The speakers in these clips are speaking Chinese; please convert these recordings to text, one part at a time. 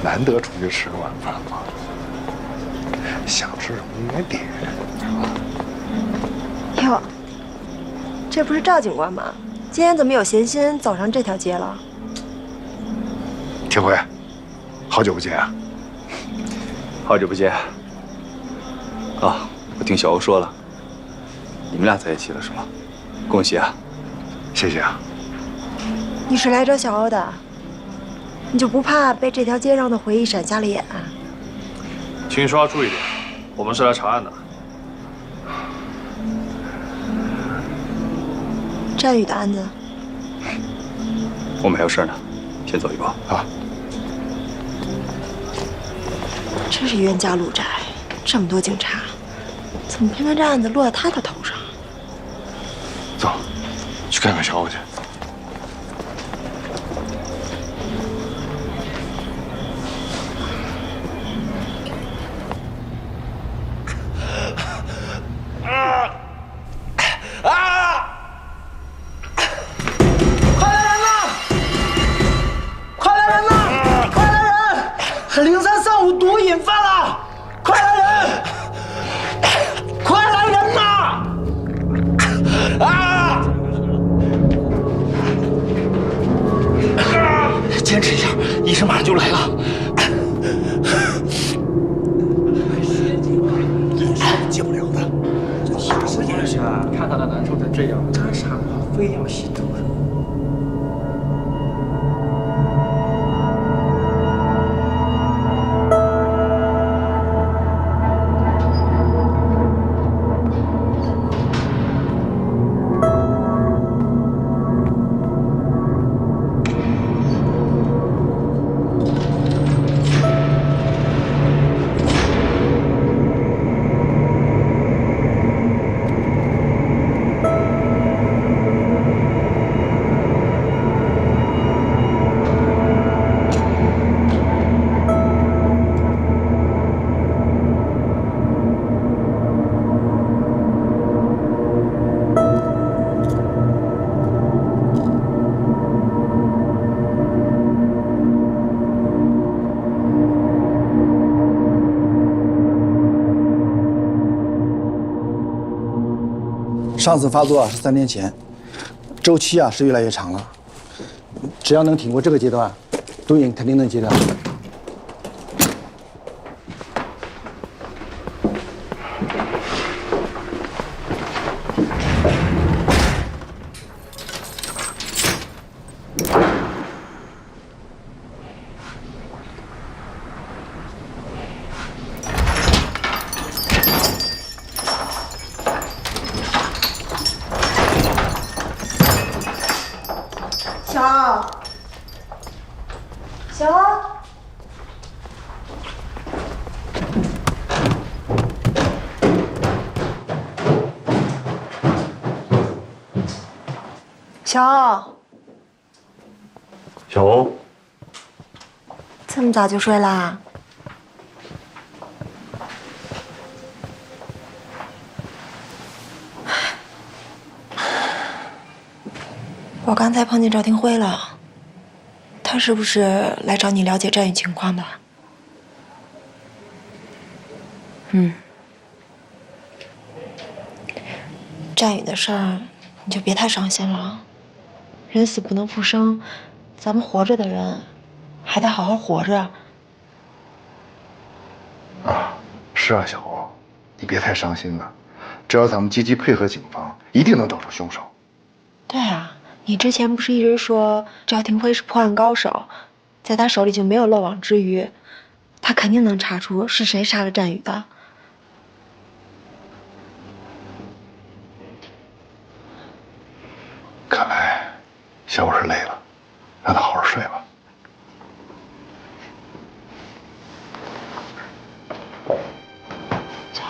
难得出去吃个晚饭嘛，想吃什么应该点，是吧？哟，这不是赵警官吗？今天怎么有闲心走上这条街了？铁辉，好久不见啊！好久不见。啊，我听小欧说了，你们俩在一起了是吗？恭喜啊！谢谢啊。你是来找小欧的，你就不怕被这条街上的回忆闪瞎了眼？请你说话注意点，我们是来查案的。战宇的案子，我们还有事呢，先走一步啊。真是冤家路窄，这么多警察，怎么偏偏这案子落在他的头上？走，去看看小欧去。0335毒瘾犯了，快来人！快来人呐！坚持一下，医生马上就来了。戒不了的。什么东西啊？看他的难受成这样，干啥呢？非要吸毒。上次发作是3年前，周期是越来越长了。只要能挺过这个阶段，毒瘾肯定能戒掉。小欧，小欧，小欧，这么早就睡啦？我刚才碰见赵廷辉了。他是不是来找你了解战宇情况的？战宇的事儿，你就别太伤心了。人死不能复生，咱们活着的人还得好好活着。是啊，小欧，你别太伤心了。只要咱们积极配合警方，一定能找出凶手。对啊。你之前不是一直说赵廷辉是破案高手，在他手里就没有漏网之鱼，他肯定能查出是谁杀了战宇的。看来小欧是累了，让他好好睡吧。走。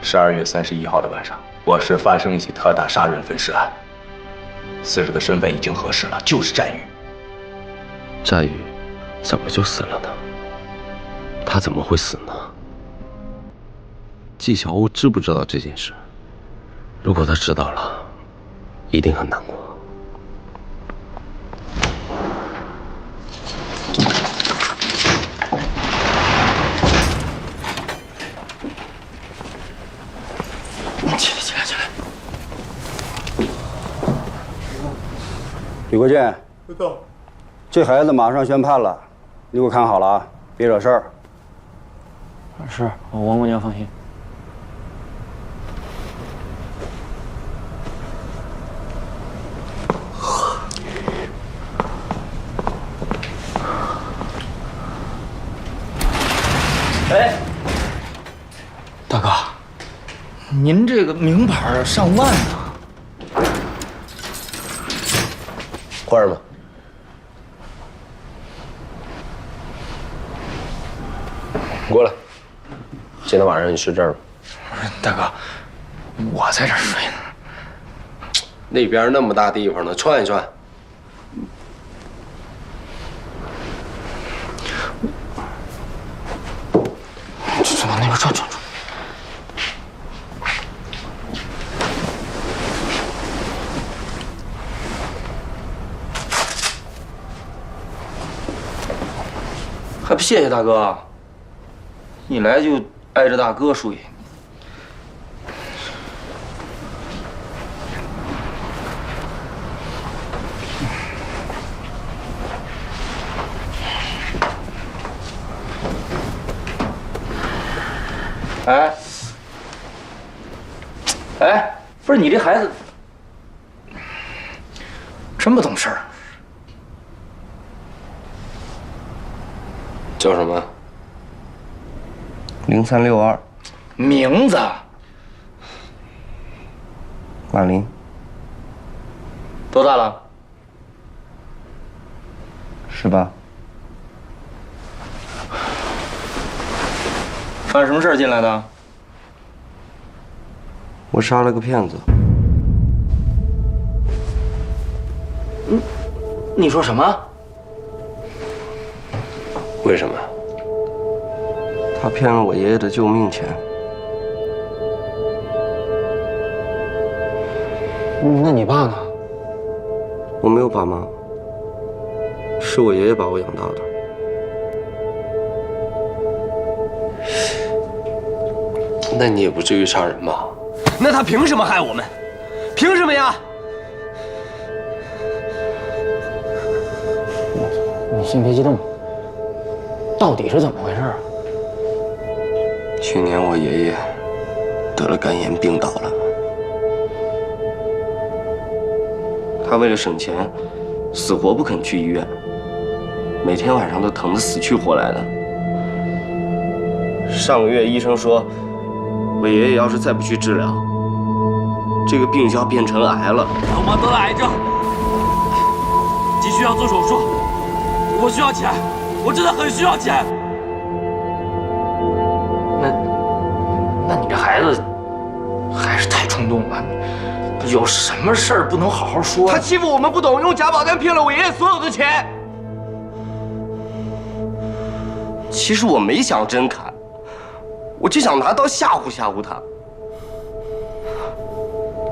12月31号的晚上，我市发生一起特大杀人分尸案，死者的身份已经核实了，就是战宇。战宇怎么就死了呢？他怎么会死呢？纪晓鸥知不知道这件事？如果他知道了，一定很难过。起来！吕国建，这孩子马上宣判了，你给我看好了啊，别惹事儿。是，王姑娘放心。哎，大哥，您这个名牌上万呢，换上吧。过来，今天晚上你睡这儿吧。大哥，我在这儿睡呢。那边那么大地方呢，串一串。就往那边转。还不谢谢大哥？一来就挨着大哥睡。哎，不是你这孩子这么懂事儿。叫什么0362，名字马林，多大了18。犯什么事儿进来的？我杀了个骗子。你说什么？为什么？他骗了我爷爷的救命钱。那你爸呢？我没有爸妈，是我爷爷把我养大的。那你也不至于杀人吧？那他凭什么害我们？凭什么呀？你先别激动，到底是怎么回事啊？去年我爷爷得了肝炎病倒了，他为了省钱，死活不肯去医院，每天晚上都疼得死去活来的。上个月医生说，我爷爷要是再不去治疗，这个病就要变成癌了。老妈得了癌症，急需要做手术，我需要钱，我真的很需要钱。那你这孩子还是太冲动了，有什么事儿不能好好说？他欺负我们不懂，用假保单骗了我爷爷所有的钱。其实我没想真砍，我就想拿刀吓唬吓唬他，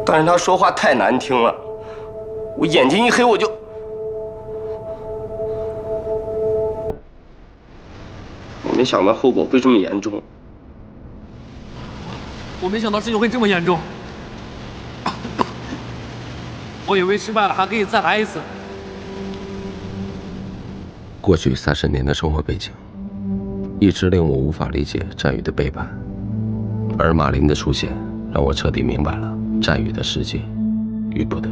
但是他说话太难听了，我眼睛一黑我就。我没想到后果会这么严重。我没想到事情会这么严重，我以为失败了还可以再来一次。过去30年的生活背景，一直令我无法理解战宇的背叛，而马林的出现，让我彻底明白了战宇的世界与不得。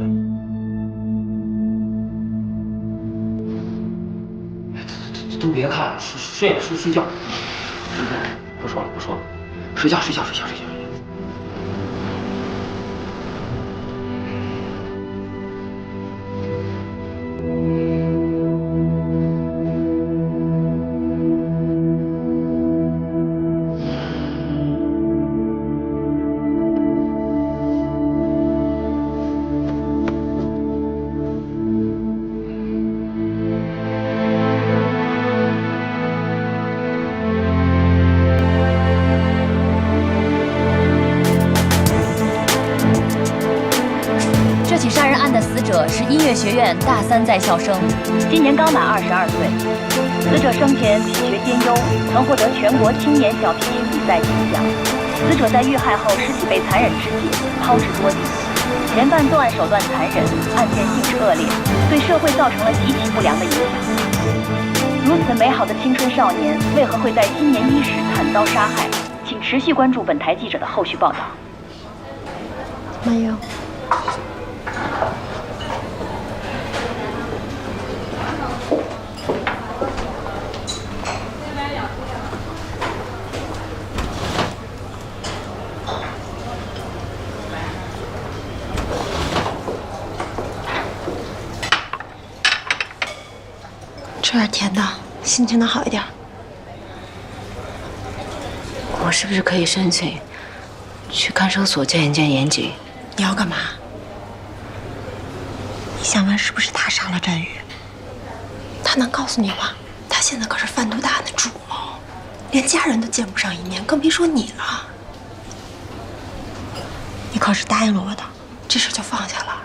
都别看了，睡觉。不说了，睡觉。音乐学院大3在校生，今年刚满22岁。死者生前品学兼优，曾获得全国青年小提琴比赛金奖。死者在遇害后尸体被残忍肢解，抛掷多地。嫌犯作案手段残忍，案件性质恶劣，对社会造成了极其不良的影响。如此美好的青春少年，为何会在今年伊始惨遭杀害？请持续关注本台记者的后续报道。没有。吃点甜的，心情能好一点。我是不是可以申请去看守所见一见严谨？你要干嘛？你想问是不是他杀了战宇？他能告诉你吗？他现在可是贩毒大案的主谋，连家人都见不上一面，更别说你了。你可是答应了我的，这事就放下了，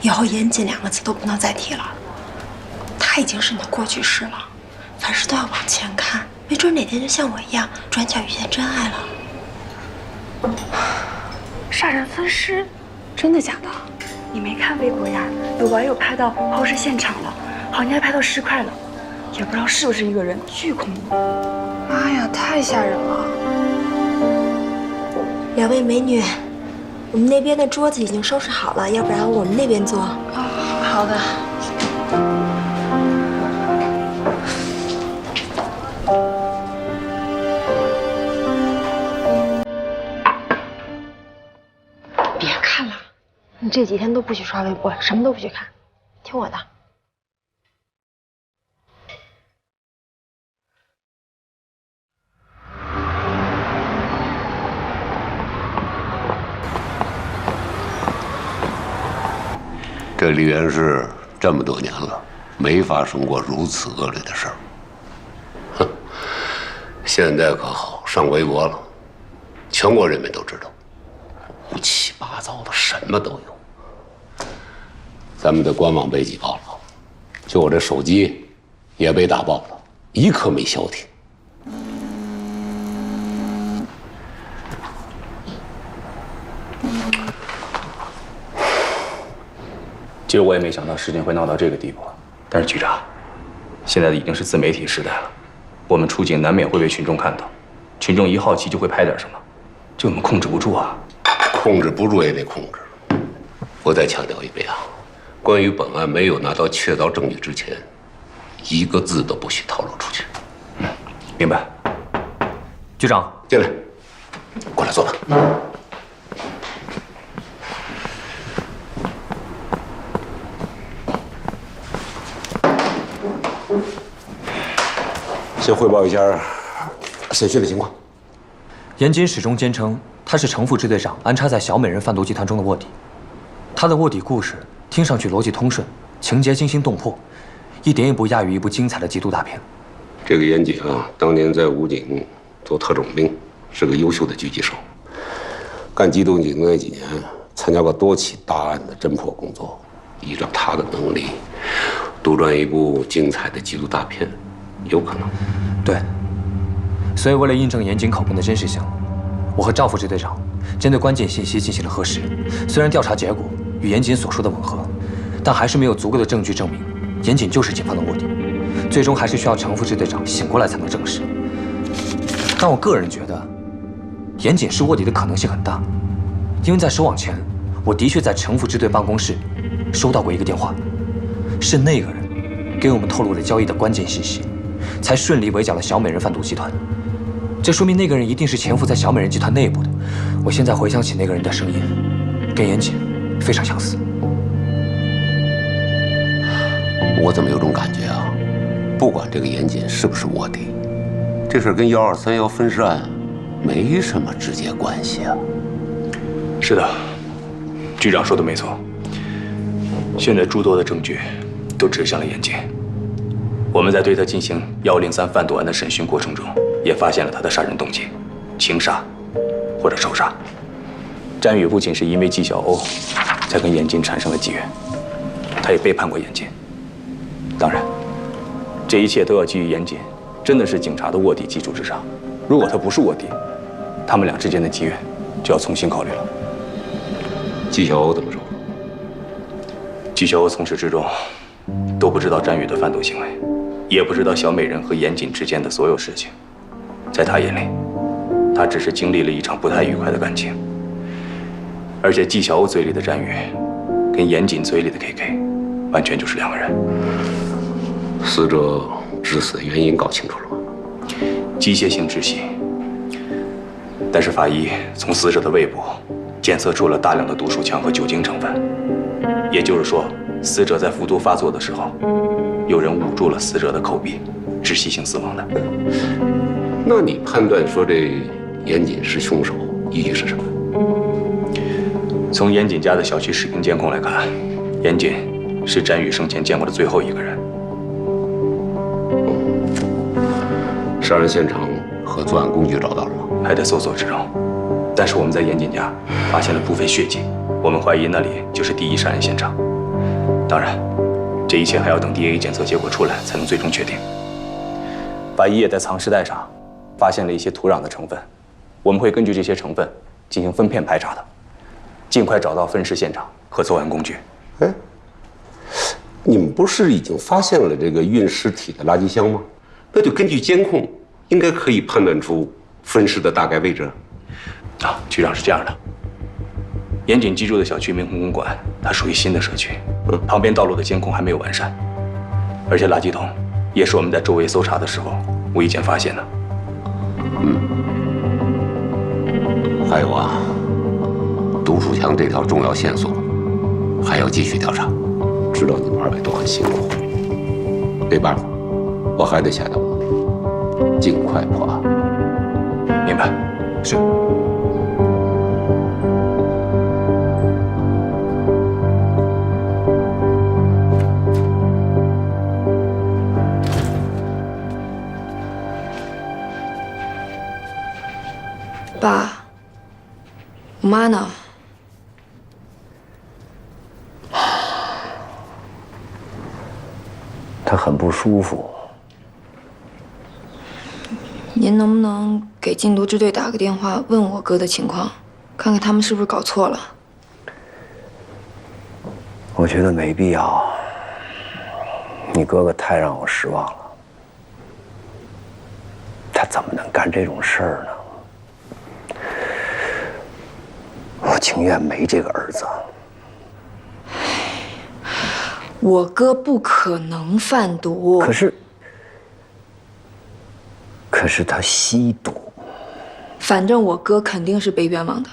以后严谨2个字都不能再提了。他已经是你的过去式了，凡事都要往前看，没准哪天就像我一样，转角遇见真爱了。杀人分尸，真的假的？你没看微博呀？有网友拍到抛尸现场了，好像还拍到尸块了，也不知道是不是一个人，巨恐怖！妈呀，太吓人了！两位美女，我们那边的桌子已经收拾好了，要不然我们那边坐。好的。别看了，你这几天都不许刷微博，什么都不许看，听我的。这梨园市这么多年了，没发生过如此恶劣的事儿。哼，现在可好，上微博了，全国人民都知道，乌七八糟的什么都有。咱们的官网被挤爆了，就我这手机也被打爆了，一刻没消停。其实我也没想到事情会闹到这个地步，但是局长，现在已经是自媒体时代了，我们出警难免会被群众看到，群众一好奇就会拍点什么，这我们控制不住啊。控制不住也得控制。我再强调一遍啊，关于本案没有拿到确凿证据之前，一个字都不许透露出去。明白。局长，进来，过来坐吧。先汇报一下审讯的情况。严谨始终坚称他是程副支队长安插在小美人贩毒集团中的卧底。他的卧底故事听上去逻辑通顺，情节惊心动魄，一点也不亚于一部精彩的缉毒大片。这个严谨啊，当年在武警做特种兵，是个优秀的狙击手。干机动警那几年，参加过多起大案的侦破工作。依照他的能力，杜撰一部精彩的缉毒大片，有可能。对，所以为了印证严谨口供的真实性，我和赵副支队长针对关键信息进行了核实。虽然调查结果与严谨所说的吻合，但还是没有足够的证据证明严谨就是警方的卧底。最终还是需要程副支队长醒过来才能证实。但我个人觉得，严谨是卧底的可能性很大，因为在收网前，我的确在程副支队办公室收到过一个电话，是那个人给我们透露了交易的关键信息，才顺利围剿了小美人贩毒集团。这说明那个人一定是潜伏在小美人集团内部的。我现在回想起那个人的声音，跟严谨非常相似。我怎么有种感觉啊？不管这个严谨是不是卧底，这事跟1231分尸案没什么直接关系啊。是的，局长说的没错。现在诸多的证据都指向了严谨。我们在对他进行103贩毒案的审讯过程中，也发现了他的杀人动机：情杀或者仇杀。詹宇不仅是因为纪晓鸥才跟严谨产生了机缘，他也背叛过严谨。当然，这一切都要基于严谨真的是警察的卧底基础之上。如果他不是卧底，他们俩之间的机缘就要重新考虑了。纪晓鸥怎么说？纪晓鸥从始至终都不知道詹宇的贩毒行为，也不知道小美人和严谨之间的所有事情。在他眼里，他只是经历了一场不太愉快的感情。而且纪晓鸥嘴里的詹宇，跟严谨嘴里的 KK， 完全就是两个人。死者致死的原因搞清楚了吗？机械性窒息，但是法医从死者的胃部检测出了大量的毒鼠强和酒精成分，也就是说，死者在服毒发作的时候，有人捂住了死者的口鼻，窒息性死亡的。那你判断说这严谨是凶手，依据是什么？从严谨家的小区视频监控来看，严谨是詹宇生前见过的最后一个人。杀人现场和作案工具找到了吗？还在搜索之中，但是我们在严谨家发现了部分血迹，我们怀疑那里就是第一杀人现场。当然，这一切还要等 DNA 检测结果出来才能最终确定。法医也在藏尸袋上发现了一些土壤的成分，我们会根据这些成分进行分片排查的，尽快找到分尸现场和作案工具。哎，你们不是已经发现了这个运尸体的垃圾箱吗？那就根据监控，应该可以判断出分尸的大概位置。啊，局长是这样的，严谨居住的小区明宏公馆，它属于新的社区，旁边道路的监控还没有完善，而且垃圾桶也是我们在周围搜查的时候无意间发现的。还有啊，毒鼠强这条重要线索还要继续调查。知道你们二位都很辛苦，没办法，我还得下达命令，尽快破案。明白。是。爸，我妈呢？她很不舒服。您能不能给禁毒支队打个电话，问我哥的情况，看看他们是不是搞错了？我觉得没必要。你哥哥太让我失望了，他怎么能干这种事儿呢？我情愿没这个儿子。我哥不可能贩毒。可是他吸毒。反正我哥肯定是被冤枉的。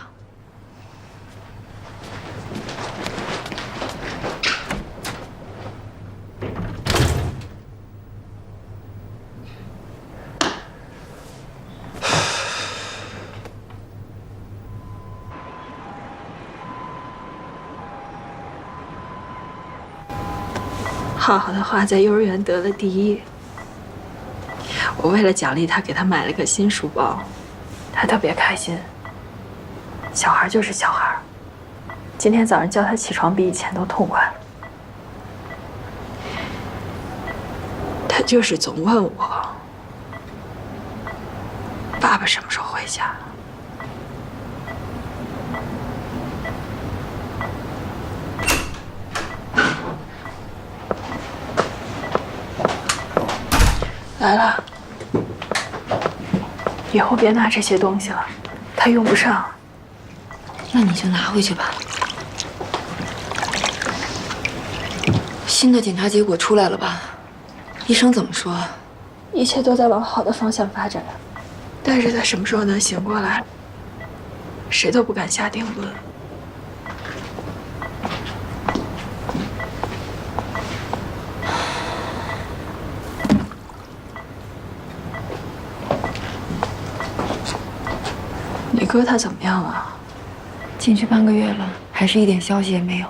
浩浩的话在幼儿园得了第1。我为了奖励他，给他买了个新书包，他特别开心。小孩就是小孩，今天早上叫他起床比以前都痛快了。他就是总问我，爸爸什么时候回家？来了，以后别拿这些东西了，他用不上。那你就拿回去吧。新的检查结果出来了吧？医生怎么说？一切都在往好的方向发展，但是他什么时候能醒过来，谁都不敢下定论。你哥他怎么样了？进去半个月了，还是一点消息也没有。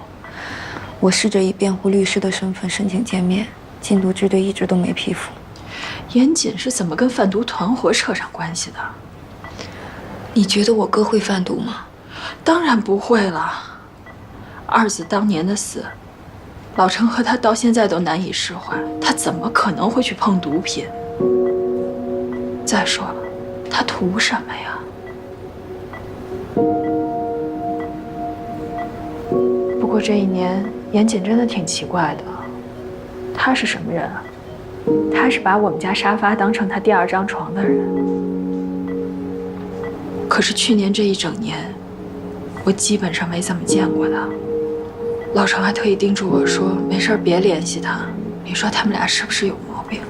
我试着以辩护律师的身份申请见面，禁毒支队一直都没批复。严谨是怎么跟贩毒团伙扯上关系的？你觉得我哥会贩毒吗？当然不会了。二子当年的死，老程和他到现在都难以释怀，他怎么可能会去碰毒品？再说了，他图什么呀？不过这一年，严谨真的挺奇怪的。他是什么人啊？他是把我们家沙发当成他第二张床的人。可是去年这一整年，我基本上没怎么见过他。老程还特意叮嘱我说，没事别联系他，你说他们俩是不是有毛病？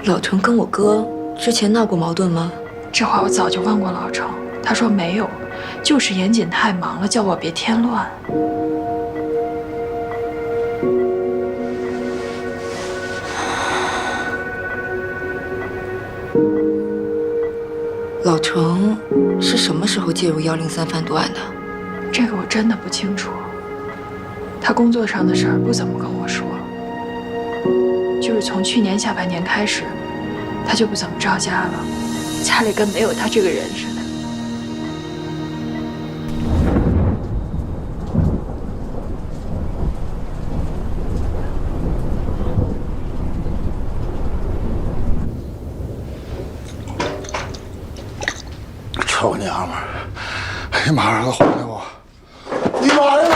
老程跟我哥之前闹过矛盾吗？这话我早就问过老程，他说没有，就是严谨太忙了，叫我别添乱。老程是什么时候介入103贩毒案的？这个我真的不清楚。他工作上的事儿不怎么跟我说，就是从去年下半年开始，他就不怎么着家了，家里跟没有他这个人似的。臭娘们儿！哎呀妈，儿子回来我！你妈呀！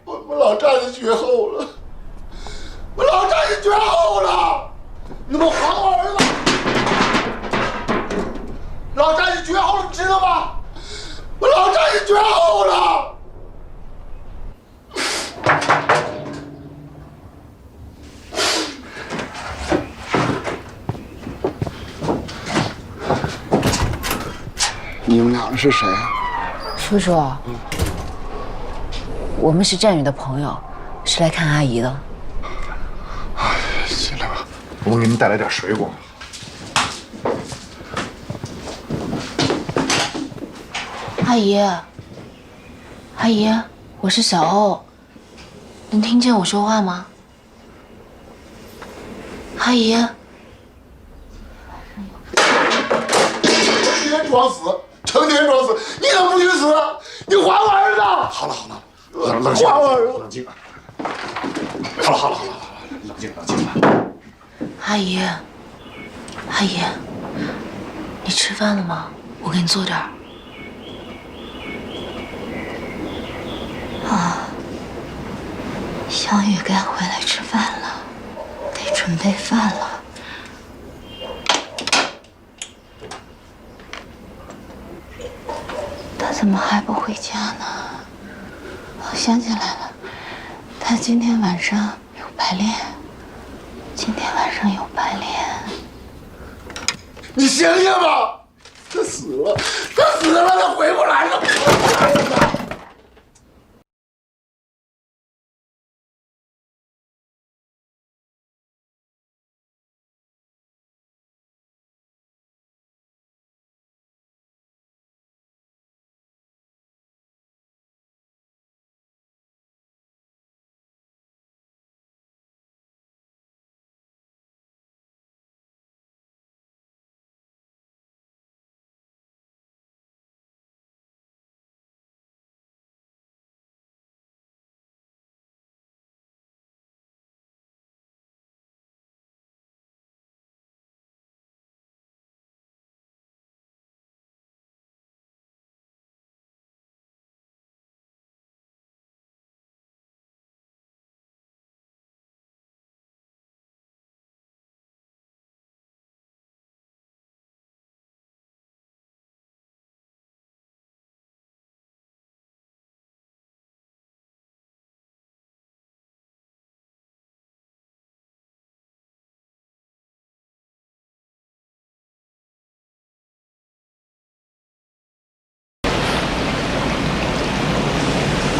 我老丈人绝后了！我老丈人绝后了！你们还我儿子！老丈人绝后了，你知道吗？我老丈人绝后了！你们俩是谁啊？叔叔，我们是战宇的朋友，是来看阿姨的。进来吧，我给你们带来点水果。阿姨，阿姨，我是小欧，能听见我说话吗？阿姨，成天装死，成天装死，你怎么不去死？你还我儿子！好了好了，冷静，还我儿子！冷静。好了，冷静。阿姨，阿姨，你吃饭了吗？我给你做点儿。啊，小雨该回来吃饭了，得准备饭了。他怎么还不回家呢？我想起来了，他今天晚上有排练。今天晚上有排练。你醒醒吧！他死了，他回不来了。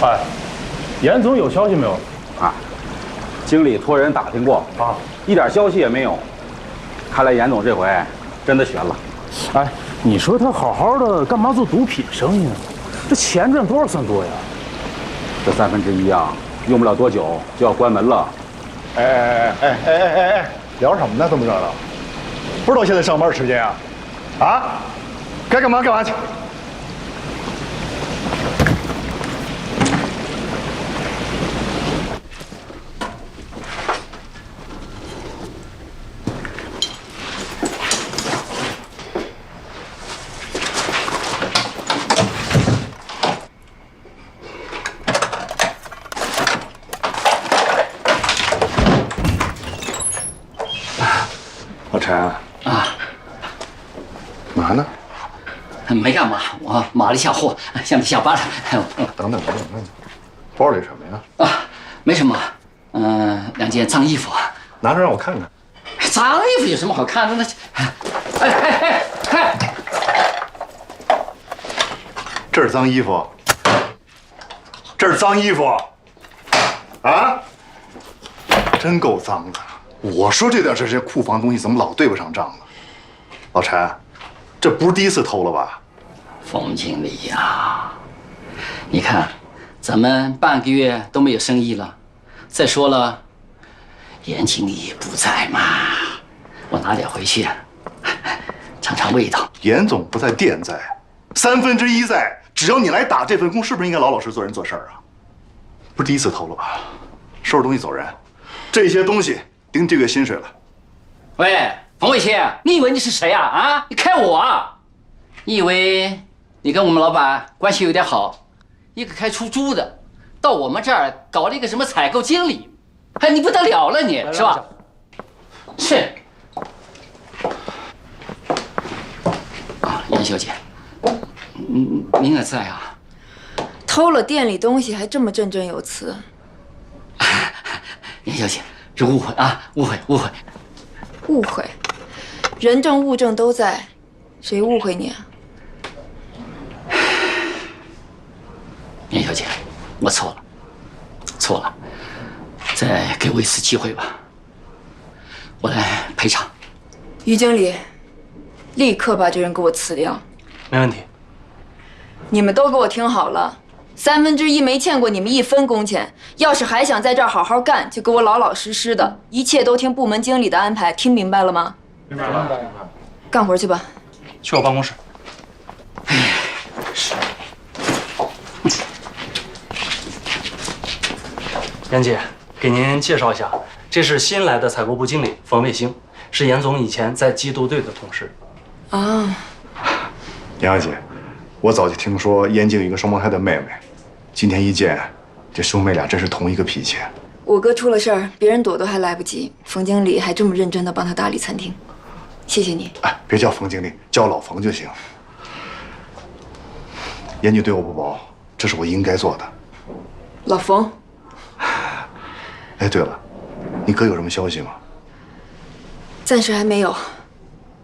哎，严总有消息没有？啊，经理托人打听过啊，一点消息也没有。看来严总这回真的悬了。哎，你说他好好的，干嘛做毒品生意呢？这钱赚多少算多呀？这1/3啊，用不了多久就要关门了。哎，聊什么呢？这么热闹，不知道现在上班时间啊？啊，该干嘛干嘛去。啊，嘛呢？没干嘛，我码了一下货，现在下班了。等等，包里什么呀？啊，没什么，2件脏衣服，拿出让我看看。脏衣服有什么好看的？那，哎，这是脏衣服，这是脏衣服，啊，真够脏的。我说这段时间库房东西怎么老对不上账呢？老陈，这不是第一次偷了吧？冯经理呀，你看，咱们半个月都没有生意了。再说了，严经理也不在嘛，我拿点回去，尝尝味道。严总不在，店在，1/3在。只要你来打这份工，是不是应该老老实做人做事啊？不是第一次偷了吧？收拾东西走人，这些东西顶这个月薪水了。喂，冯伟清，你以为你是谁啊？啊，你开我啊？你以为你跟我们老板关系有点好，一个开出租的，到我们这儿搞了一个什么采购经理，哎，你不得了了你，是吧？是。啊，严小姐，您也在啊？偷了店里东西还这么振振有词。严小姐，这误会啊，误会。误会，人证物证都在，谁误会你啊？严小姐，我错了，再给我一次机会吧，我来赔偿。于经理，立刻把这人给我辞掉。没问题。你们都给我听好了，1/3没欠过你们1分工钱。要是还想在这儿好好干，就给我老老实实的，一切都听部门经理的安排，听明白了吗？明白了。干活去吧。去我办公室。是。严姐，给您介绍一下，这是新来的采购部经理冯卫星，是严总以前在缉毒队的同事。啊，杨小姐，我早就听说严经有一个双胞胎的妹妹，今天一见，这兄妹俩真是同一个脾气。我哥出了事儿，别人躲都还来不及，冯经理还这么认真的帮他打理餐厅，谢谢你。哎，别叫冯经理，叫老冯就行。严经对我不薄，这是我应该做的。老冯。哎，对了，你哥有什么消息吗？暂时还没有，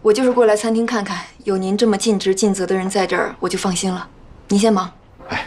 我就是过来餐厅看看，有您这么尽职尽责的人在这儿，我就放心了。你先忙。哎。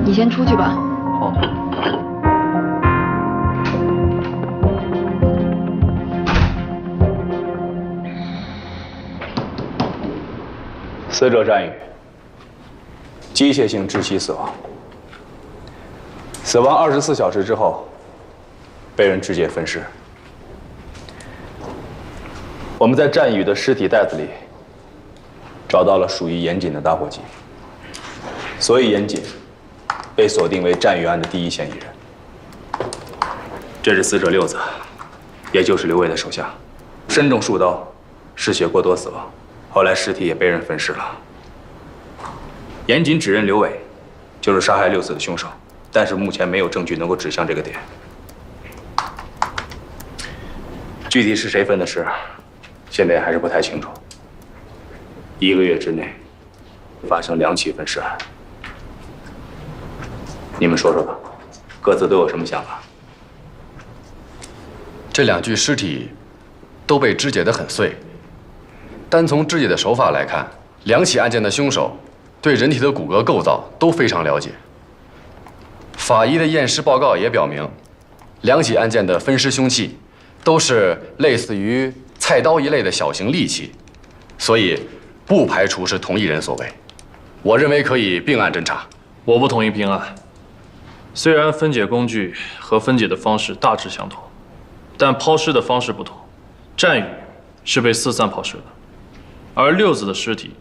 你先出去吧。好。死者战宇，机械性窒息死亡，死亡24小时之后，被人肢解分尸。我们在战宇的尸体袋子里找到了属于严谨的打火机，所以严谨被锁定为战宇案的第一嫌疑人。这是死者六子，也就是刘伟的手下，身中数刀，失血过多死亡。后来尸体也被人分尸了。严谨指认刘伟就是杀害六子的凶手，但是目前没有证据能够指向这个点。具体是谁分的尸，现在还是不太清楚。1个月之内发生2起分尸案，你们说说吧，各自都有什么想法？这2具尸体都被肢解得很碎，单从肢解的手法来看，2起案件的凶手对人体的骨骼构造都非常了解。法医的验尸报告也表明，2起案件的分尸凶器都是类似于菜刀一类的小型利器，所以不排除是同一人所为。我认为可以并案侦查。我不同意并案。虽然分解工具和分解的方式大致相同，但抛尸的方式不同。战宇是被四散抛尸的，而六子的尸体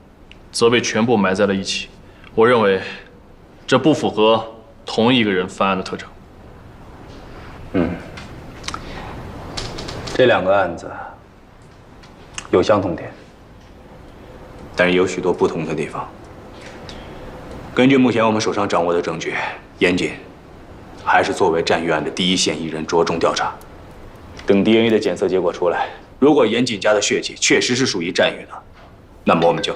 则被全部埋在了一起。我认为这不符合同一个人犯案的特征。这2个案子有相同点，但是有许多不同的地方。根据目前我们手上掌握的证据，严谨还是作为战宇案的第一嫌疑人着重调查。等 DNA 的检测结果出来，如果严谨家的血迹确实是属于战宇的，那么我们就……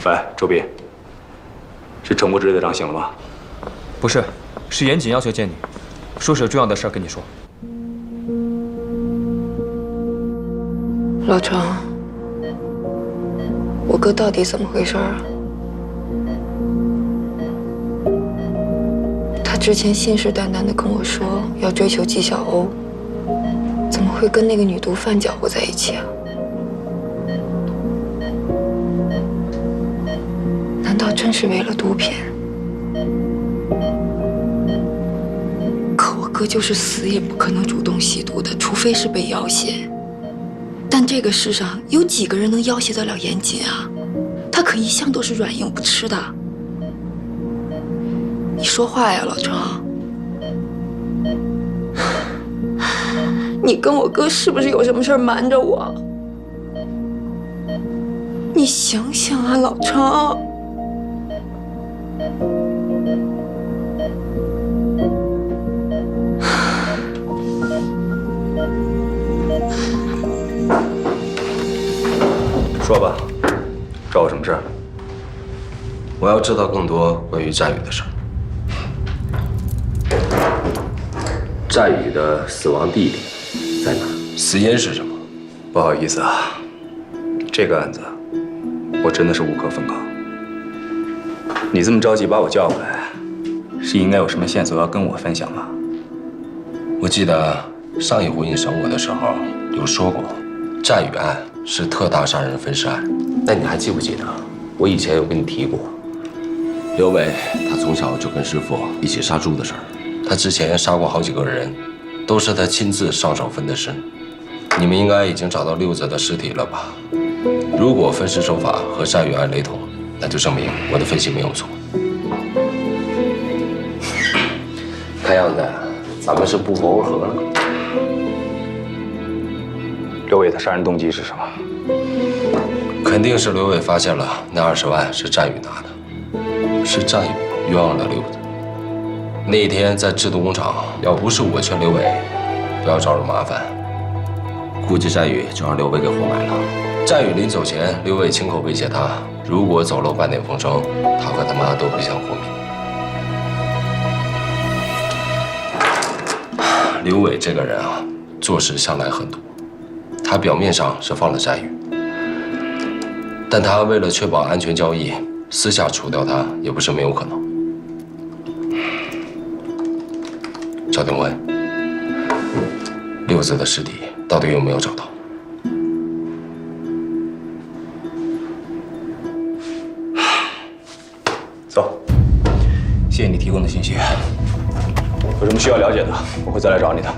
喂，周斌，是程国志队长醒了吗？不是，是严谨要求见你，说是有重要的事儿跟你说。老程，我哥到底怎么回事啊？他之前信誓旦旦地跟我说要追求纪晓鸥，怎么会跟那个女毒贩搅和在一起啊？难道真是为了毒品？可我哥就是死也不可能主动吸毒的，除非是被要挟。但这个世上有几个人能要挟得了严谨啊？他可一向都是软硬不吃的。你说话呀，老程！你跟我哥是不是有什么事儿瞒着我？你醒醒啊，老程！说吧，找我什么事？我要知道更多关于战宇的事儿。战宇的死亡地点在哪？死因是什么？不好意思啊，这个案子我真的是无可奉告。你这么着急把我叫过来，是应该有什么线索要跟我分享吧？我记得上一回你审我的时候有说过，战宇案是特大杀人分尸案。那你还记不记得我以前有跟你提过，刘伟他从小就跟师傅一起杀猪的事儿。他之前杀过好几个人，都是他亲自上手分的尸。你们应该已经找到六子的尸体了吧？如果分尸手法和战宇案雷同，那就证明我的分析没有错。看样子咱们是不谋而合了。刘伟的杀人动机是什么？肯定是刘伟发现了那20万是战宇拿的，是战宇冤枉了六子。那一天在制毒工厂，要不是我劝刘伟不要找人麻烦，估计战宇就让刘伟给活埋了。战宇临走前，刘伟亲口威胁他，如果走漏半点风声，他和他妈都不想活命。刘伟这个人啊，做事向来狠毒。他表面上是放了战宇，但他为了确保安全交易，私下除掉他也不是没有可能。赵定文，六子的尸体到底有没有找到？走，谢谢你提供的信息。有什么需要了解的，我会再来找你的。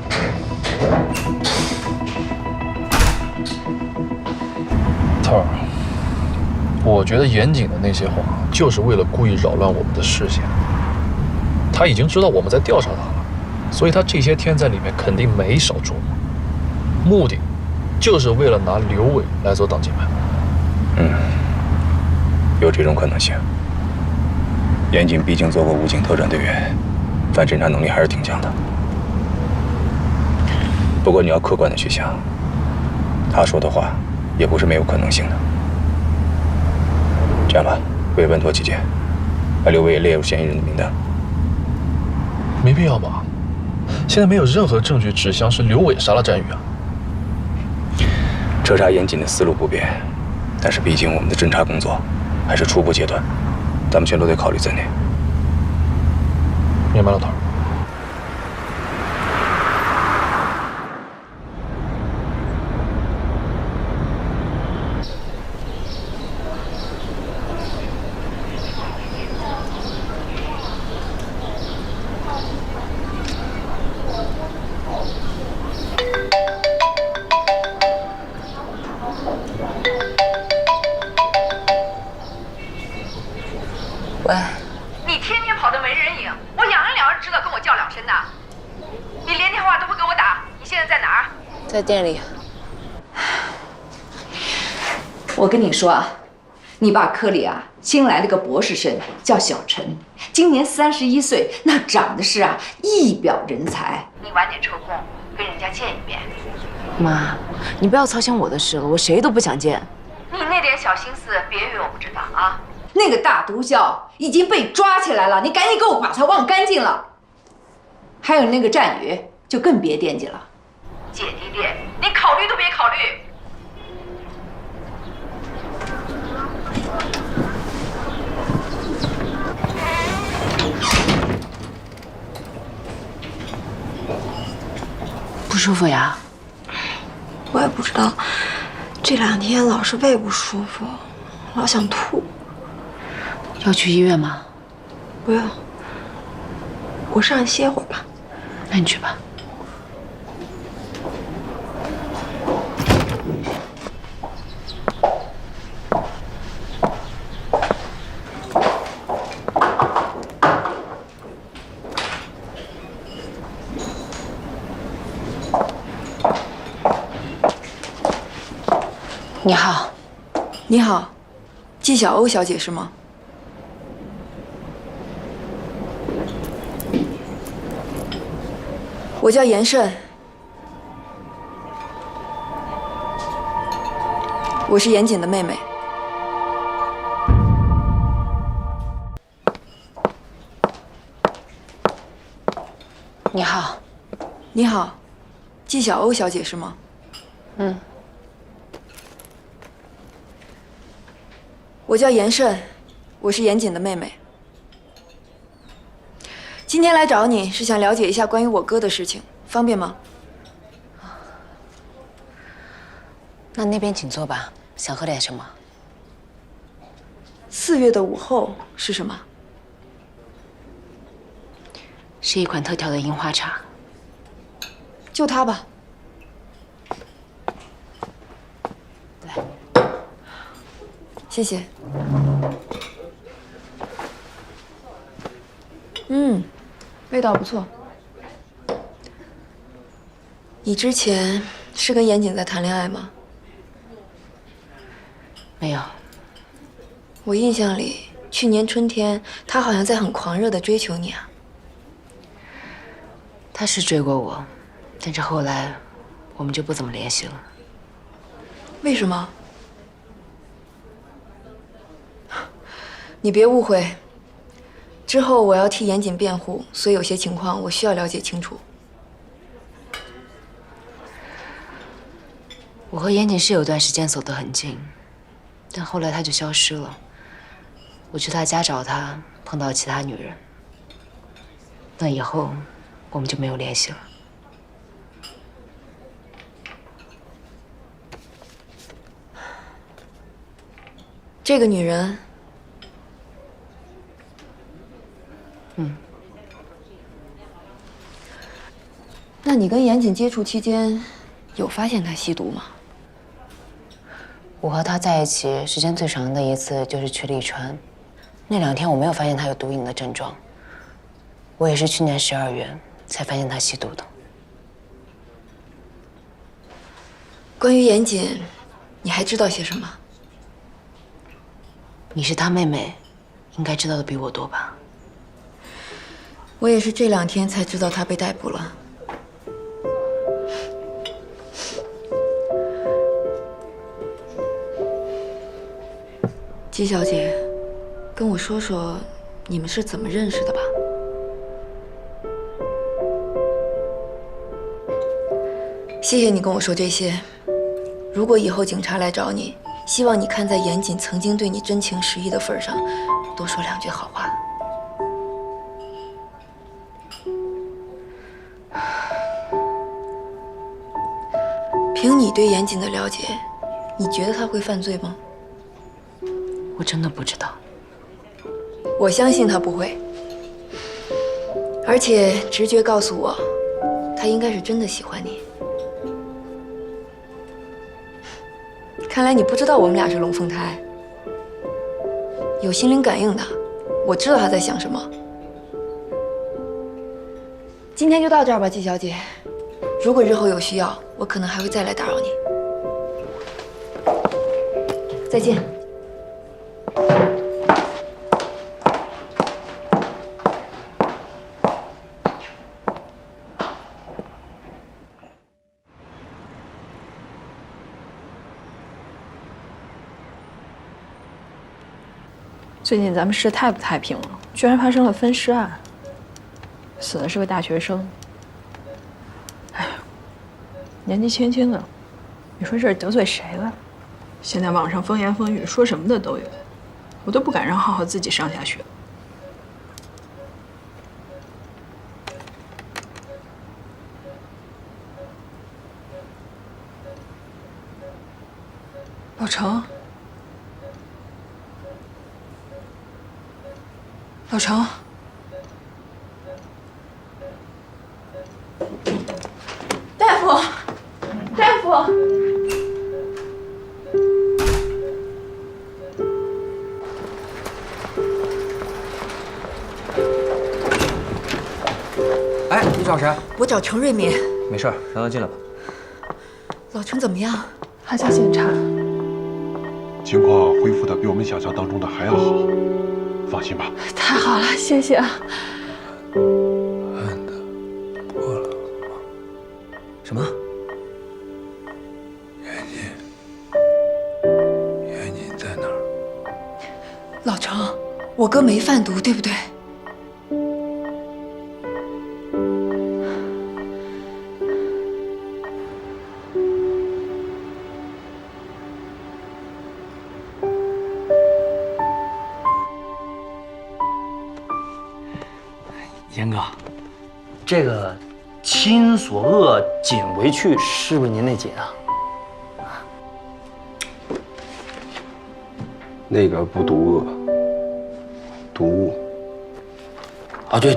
头儿，我觉得严谨的那些话，就是为了故意扰乱我们的视线。他已经知道我们在调查他了，所以他这些天在里面肯定没少琢磨，目的就是为了拿刘伟来做挡箭牌。有这种可能性。严谨毕竟做过武警特战队员，反侦查能力还是挺强的。不过你要客观的去想，他说的话也不是没有可能性的。这样吧，为稳妥起见，把刘伟也列入嫌疑人的名单。没必要吧？现在没有任何证据指向是刘伟杀了战宇啊。彻查严谨的思路不变，但是毕竟我们的侦查工作还是初步阶段，咱们全都得考虑在内。明白了，头。喂，你天天跑得没人影，我养了2只知道跟我叫2声的。你连电话都不给我打，你现在在哪儿？在店里。我跟你说啊，你爸科里啊新来了个博士生，叫小陈，今年31岁，那长得是啊一表人才。你晚点抽空跟人家见一面。妈，你不要操心我的事了，我谁都不想见。你那点小心思，别以为我不知道啊。那个大毒枭已经被抓起来了，你赶紧给我把他忘干净了。还有那个战宇，就更别惦记了。姐弟恋，你考虑都别考虑。不舒服呀？我也不知道，这2天老是胃不舒服，老想吐。要去医院吗？不用，我上去歇会儿吧。那你去吧。你好。你好，纪晓鸥小姐是吗？我叫严慎，我是严谨的妹妹。你好。你好，纪晓鸥小姐是吗？嗯。我叫严慎，我是严谨的妹妹。今天来找你是想了解一下关于我哥的事情，方便吗？那边请坐吧，想喝点什么？4月的午后是什么？是一款特调的樱花茶。就它吧。来，谢谢。味道不错。你之前是跟严谨在谈恋爱吗？没有。我印象里，去年春天他好像在很狂热地追求你啊。他是追过我，但是后来我们就不怎么联系了。为什么？你别误会。之后我要替严谨辩护，所以有些情况我需要了解清楚。我和严谨是有段时间走得很近，但后来他就消失了。我去他家找他，碰到其他女人。那以后我们就没有联系了。这个女人。那你跟严谨接触期间，有发现他吸毒吗？我和他在一起时间最长的一次就是去利川，那2天我没有发现他有毒瘾的症状。我也是去年12月才发现他吸毒的。关于严谨，你还知道些什么？你是他妹妹，应该知道的比我多吧？我也是这2天才知道他被逮捕了。季小姐，跟我说说你们是怎么认识的吧。谢谢你跟我说这些。如果以后警察来找你，希望你看在严谨曾经对你真情实意的份上，多说2句好话。凭你对严谨的了解，你觉得他会犯罪吗？我真的不知道。我相信他不会，而且直觉告诉我，他应该是真的喜欢你。看来你不知道我们俩是龙凤胎，有心灵感应的，我知道他在想什么。今天就到这儿吧，季小姐。如果日后有需要，我可能还会再来打扰你。再见。最近咱们市太不太平了，居然发生了分尸案，死的是个大学生。哎呀，年纪轻轻的，你说这是得罪谁了？现在网上风言风语，说什么的都有，我都不敢让浩浩自己上下学。老程。老程，大夫，大夫，哎，你找谁？我找程瑞敏。没事，让他进来吧。老程怎么样？还在检查，情况恢复的比我们想象当中的还要好。放心吧。太好了，谢谢啊。案的破了吗？什么？严谨在哪儿？老程，我哥没贩毒，对不对？严哥，这个亲所恶，谨为去，是不是您那谨啊？那个不毒恶，毒物。啊，对，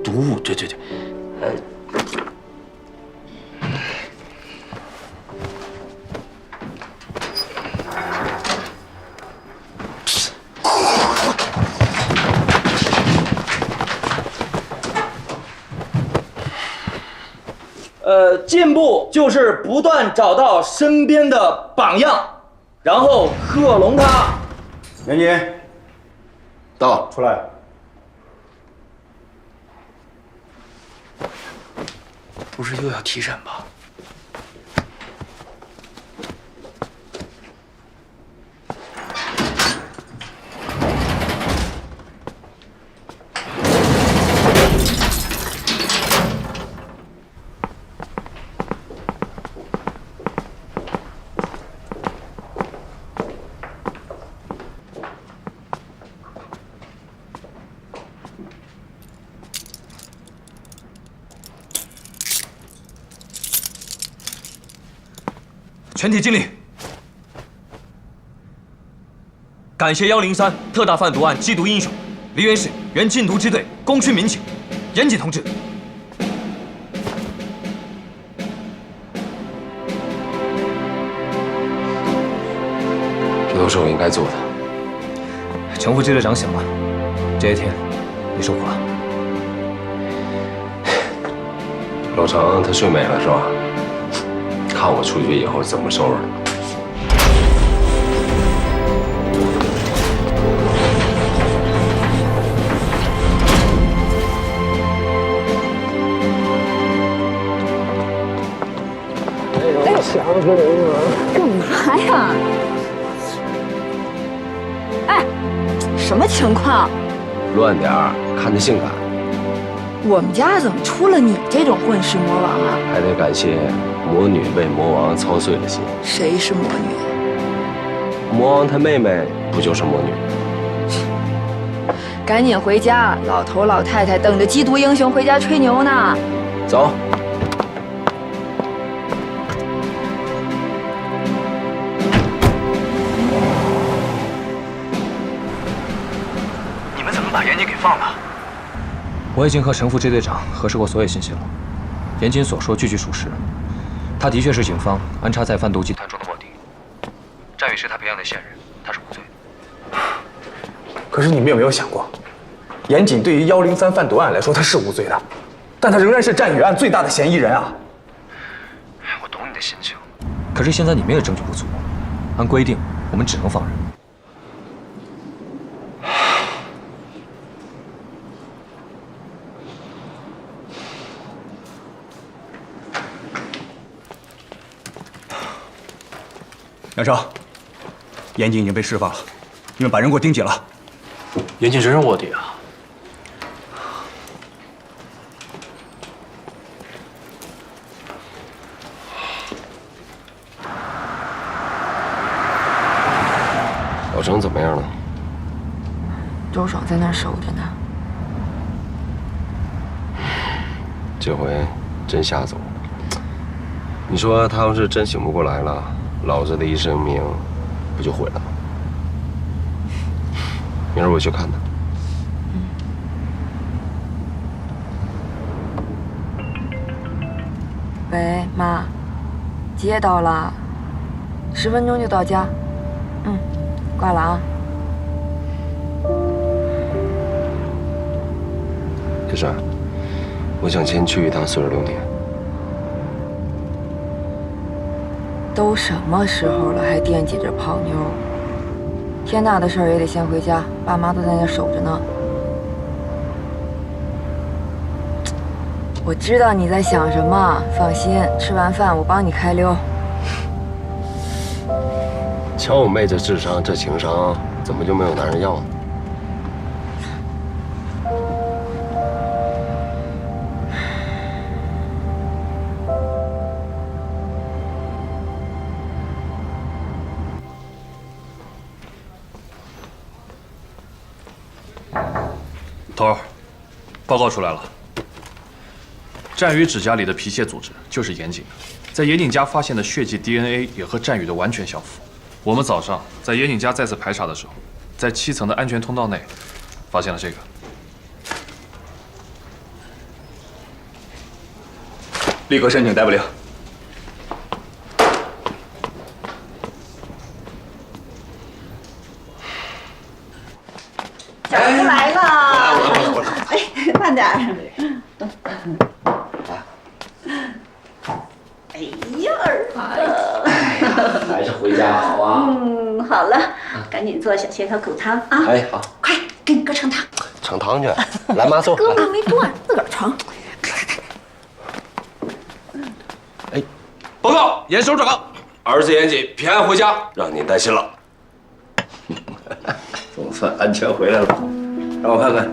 毒物，对，进步就是不断找到身边的榜样，然后克隆他。严谨，到，出来。不是又要提审吧？全体敬礼！感谢103特大贩毒案缉毒英雄，梨园市原禁毒支队功勋民警严谨同志。都是我应该做的。程副支队长醒了，这些天你受苦了。老程他睡美了是吧？看我出去以后怎么收拾他。想死人了！干嘛呀？哎，什么情况？乱点儿，看着性感。我们家怎么出了你这种混世魔王啊？还得感谢魔女为魔王操碎了心。谁是魔女？魔王他妹妹不就是魔女？赶紧回家，老头老太太等着缉毒英雄回家吹牛呢。走。你们怎么把严谨给放了？我已经和程副支队长核实过所有信息了，严谨所说句句属实，他的确是警方安插在贩毒集团中的卧底。战宇是他培养的线人，他是无罪的。可是你们有没有想过，严谨对于103贩毒案来说他是无罪的，但他仍然是战宇案最大的嫌疑人啊！我懂你的心情，可是现在你们也证据不足，按规定我们只能放人。杨成，严谨已经被释放了，你们把人给我盯紧了。严谨真是卧底啊！老程怎么样了？周爽在那儿守着呢。这回真吓走了。你说他要是真醒不过来了，老子的一生命不就毁了吗？明儿我去看他。喂，妈，接到了，10分钟就到家。挂了啊。这事儿，我想先去一趟46点。都什么时候了，还惦记着泡妞？天大的事儿也得先回家，爸妈都在那守着呢。我知道你在想什么，放心，吃完饭我帮你开溜。瞧我妹这智商，这情商，怎么就没有男人要呢？头儿，报告出来了。战宇指甲里的皮屑组织就是严谨的，在严谨家发现的血迹 DNA 也和战宇的完全相符。我们早上在严谨家再次排查的时候，在7层的安全通道内发现了这个。立刻申请逮捕令。小子来了！哎，慢点儿。哎呀儿，还是回家好啊。好了，赶紧做小血口骨汤啊！哎，好，快给你哥盛汤。盛汤去，来妈做。哥们没断，自个儿盛。哎，报告严首长，儿子严谨平安回家，让您担心了。总算安全回来了，让我看看，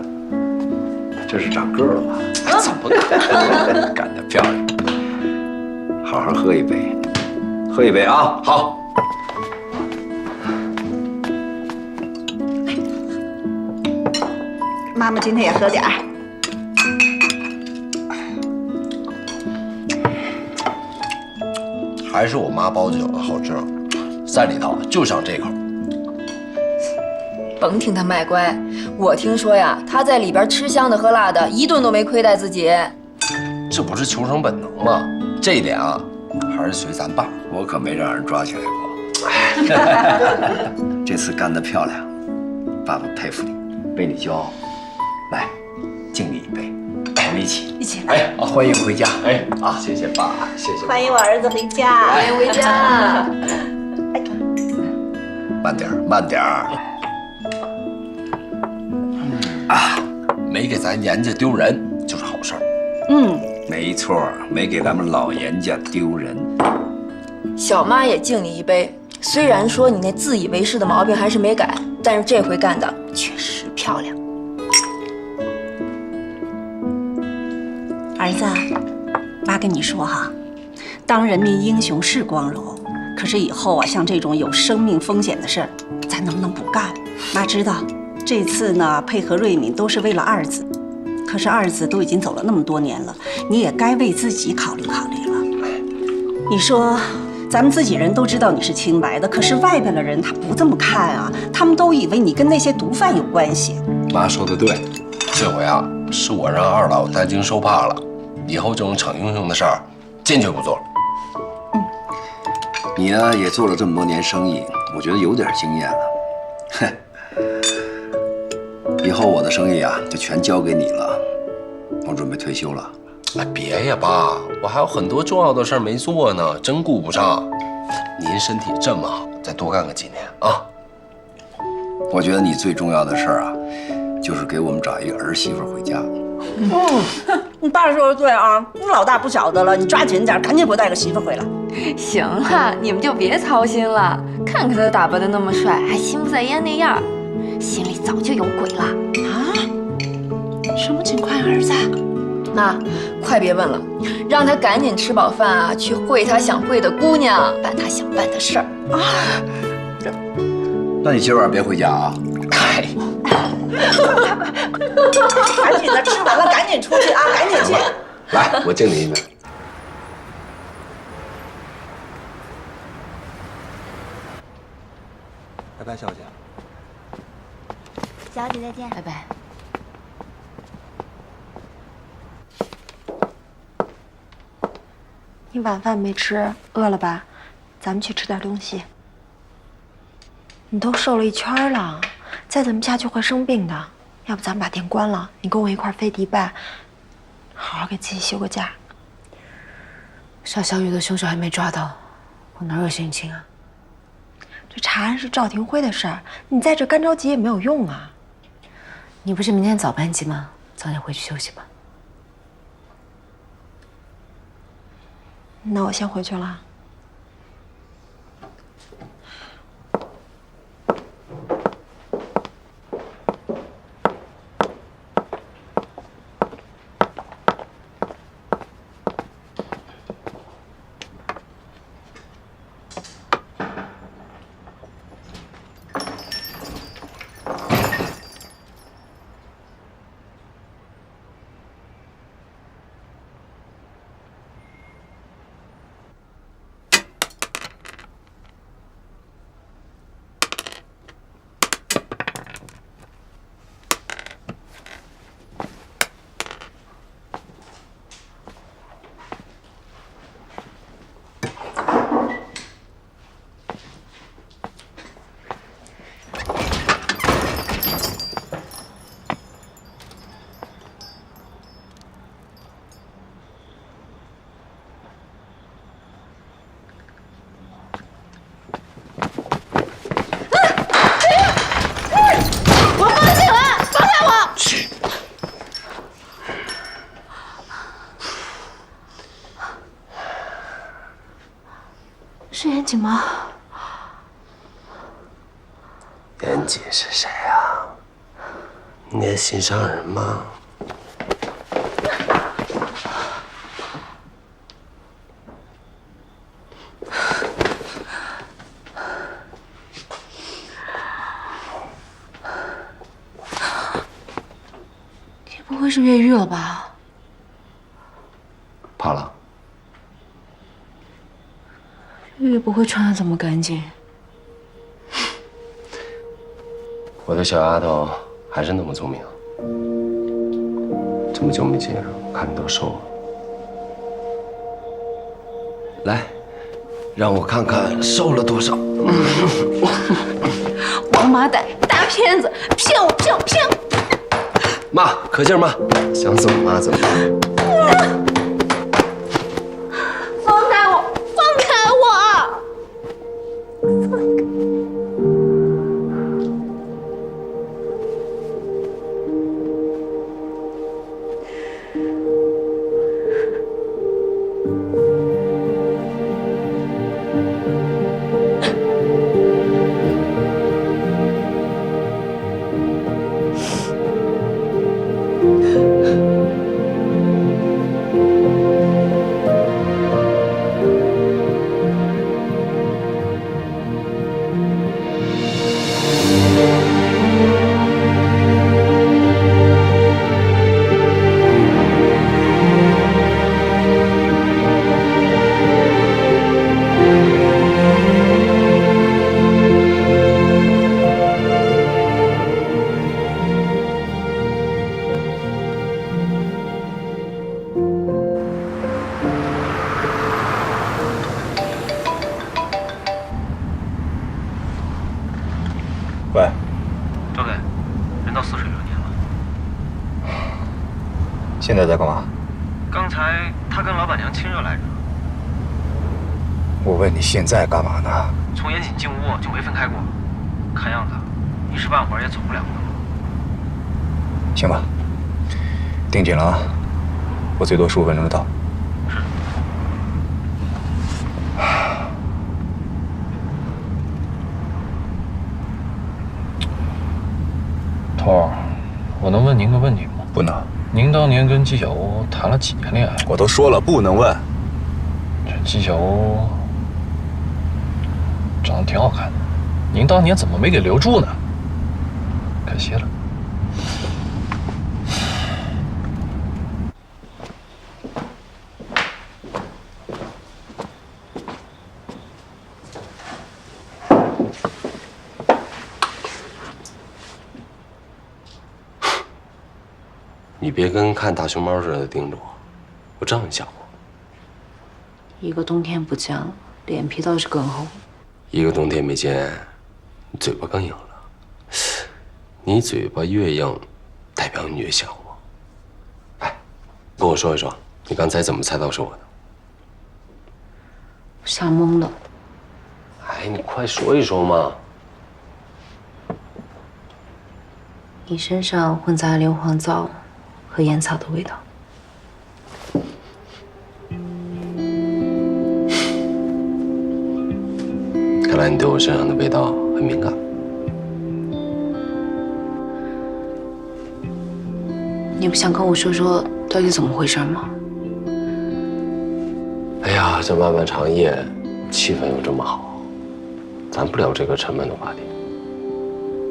这是长个了吧？怎么干？干得漂亮！好好喝一杯，喝一杯啊！好。妈妈今天也喝点儿。还是我妈包的饺子好吃，在里头就剩这口。甭听他卖乖，我听说呀，他在里边吃香的喝辣的，一顿都没亏待自己。这不是求生本能吗？这一点啊，还是随咱爸，我可没让人抓起来过。哎，这次干得漂亮，爸爸佩服你，为你骄傲。来，敬你一杯，我们一起。一起来。哎，欢迎回家。哎，啊，谢谢爸，谢谢。欢迎我儿子回家。欢迎回家。慢点儿，慢点儿。啊，没给咱严家丢人就是好事儿。嗯，没错，没给咱们老严家丢人。小妈也敬你一杯。虽然说你那自以为是的毛病还是没改，但是这回干的确实漂亮。儿子，妈跟你说哈，当人民英雄是光荣，可是以后啊，像这种有生命风险的事儿，咱能不能不干？妈知道，这次呢配合瑞敏都是为了二子，可是二子都已经走了那么多年了，你也该为自己考虑考虑了。你说，咱们自己人都知道你是清白的，可是外边的人他不这么看啊，他们都以为你跟那些毒贩有关系。妈说的对，这回啊是我让二老担惊受怕了，以后这种逞英雄的事儿坚决不做了。你呢也做了这么多年生意，我觉得有点经验了。哼，以后我的生意啊就全交给你了，我准备退休了。哎，别呀，爸，我还有很多重要的事儿没做呢，真顾不上。您身体这么好，再多干个几年啊。我觉得你最重要的事儿啊，就是给我们找一个儿媳妇回家。你爸说的对啊，你老大不小的了，你抓紧点，赶紧给我带个媳妇回来。行了，你们就别操心了。看看他打扮的那么帅，还心不在焉那样，心里早就有鬼了啊！什么情况呀，儿子？妈，快别问了，让他赶紧吃饱饭啊，去会他想会的姑娘，办他想办的事儿啊。那你今晚别回家啊！哎，赶紧的，吃完了赶紧出去啊，赶紧去。来，我敬你一杯。拜拜，小姐。小姐再见。拜拜。你晚饭没吃，饿了吧？咱们去吃点东西。你都瘦了一圈了，再这么下去会生病的。要不咱们把店关了，你跟我一块飞迪拜，好好给自己休个假。杀小雨的凶手还没抓到，我哪有心情啊？这查案是赵廷辉的事儿，你在这干着急也没有用啊。你不是明天早班机吗？早点回去休息吧。那我先回去了。是严谨吗？严谨是谁啊？你的心上人吗？你不会是越狱了吧？怕了。越狱不会穿得这么干净。我的小丫头还是那么聪明，这么久没见，看你都瘦了。来，让我看看瘦了多少。王八蛋，大骗子，骗我，骗我，骗我！妈，可劲儿妈，想怎么妈怎么妈。放开我，放开我！喂，赵给，人到泗水流年了。现在在干嘛？刚才他跟老板娘亲热来着。我问你现在干嘛呢？从严谨进屋就没分开过，看样子一时半会儿也走不了了。行吧，盯紧了啊！我最多15分钟就到。是。头儿，我能问您个问题吗？不能。您当年跟纪晓鸥谈了几年恋爱？我都说了不能问。这纪晓鸥长得挺好看的，您当年怎么没给留住呢？可惜了。你别跟看大熊猫似的盯着我，我知道你想我。一个冬天不见了，脸皮倒是更厚。一个冬天没见，你嘴巴更硬了。你嘴巴越硬，代表你越想我。哎，跟我说一说，你刚才怎么猜到是我的？吓懵了。哎，你快说一说嘛！你身上混杂硫磺皂和烟草的味道。看来你对我身上的味道很敏感。你不想跟我说说到底怎么回事吗？哎呀，这漫漫长夜，气氛又这么好，咱不聊这个沉闷的话题。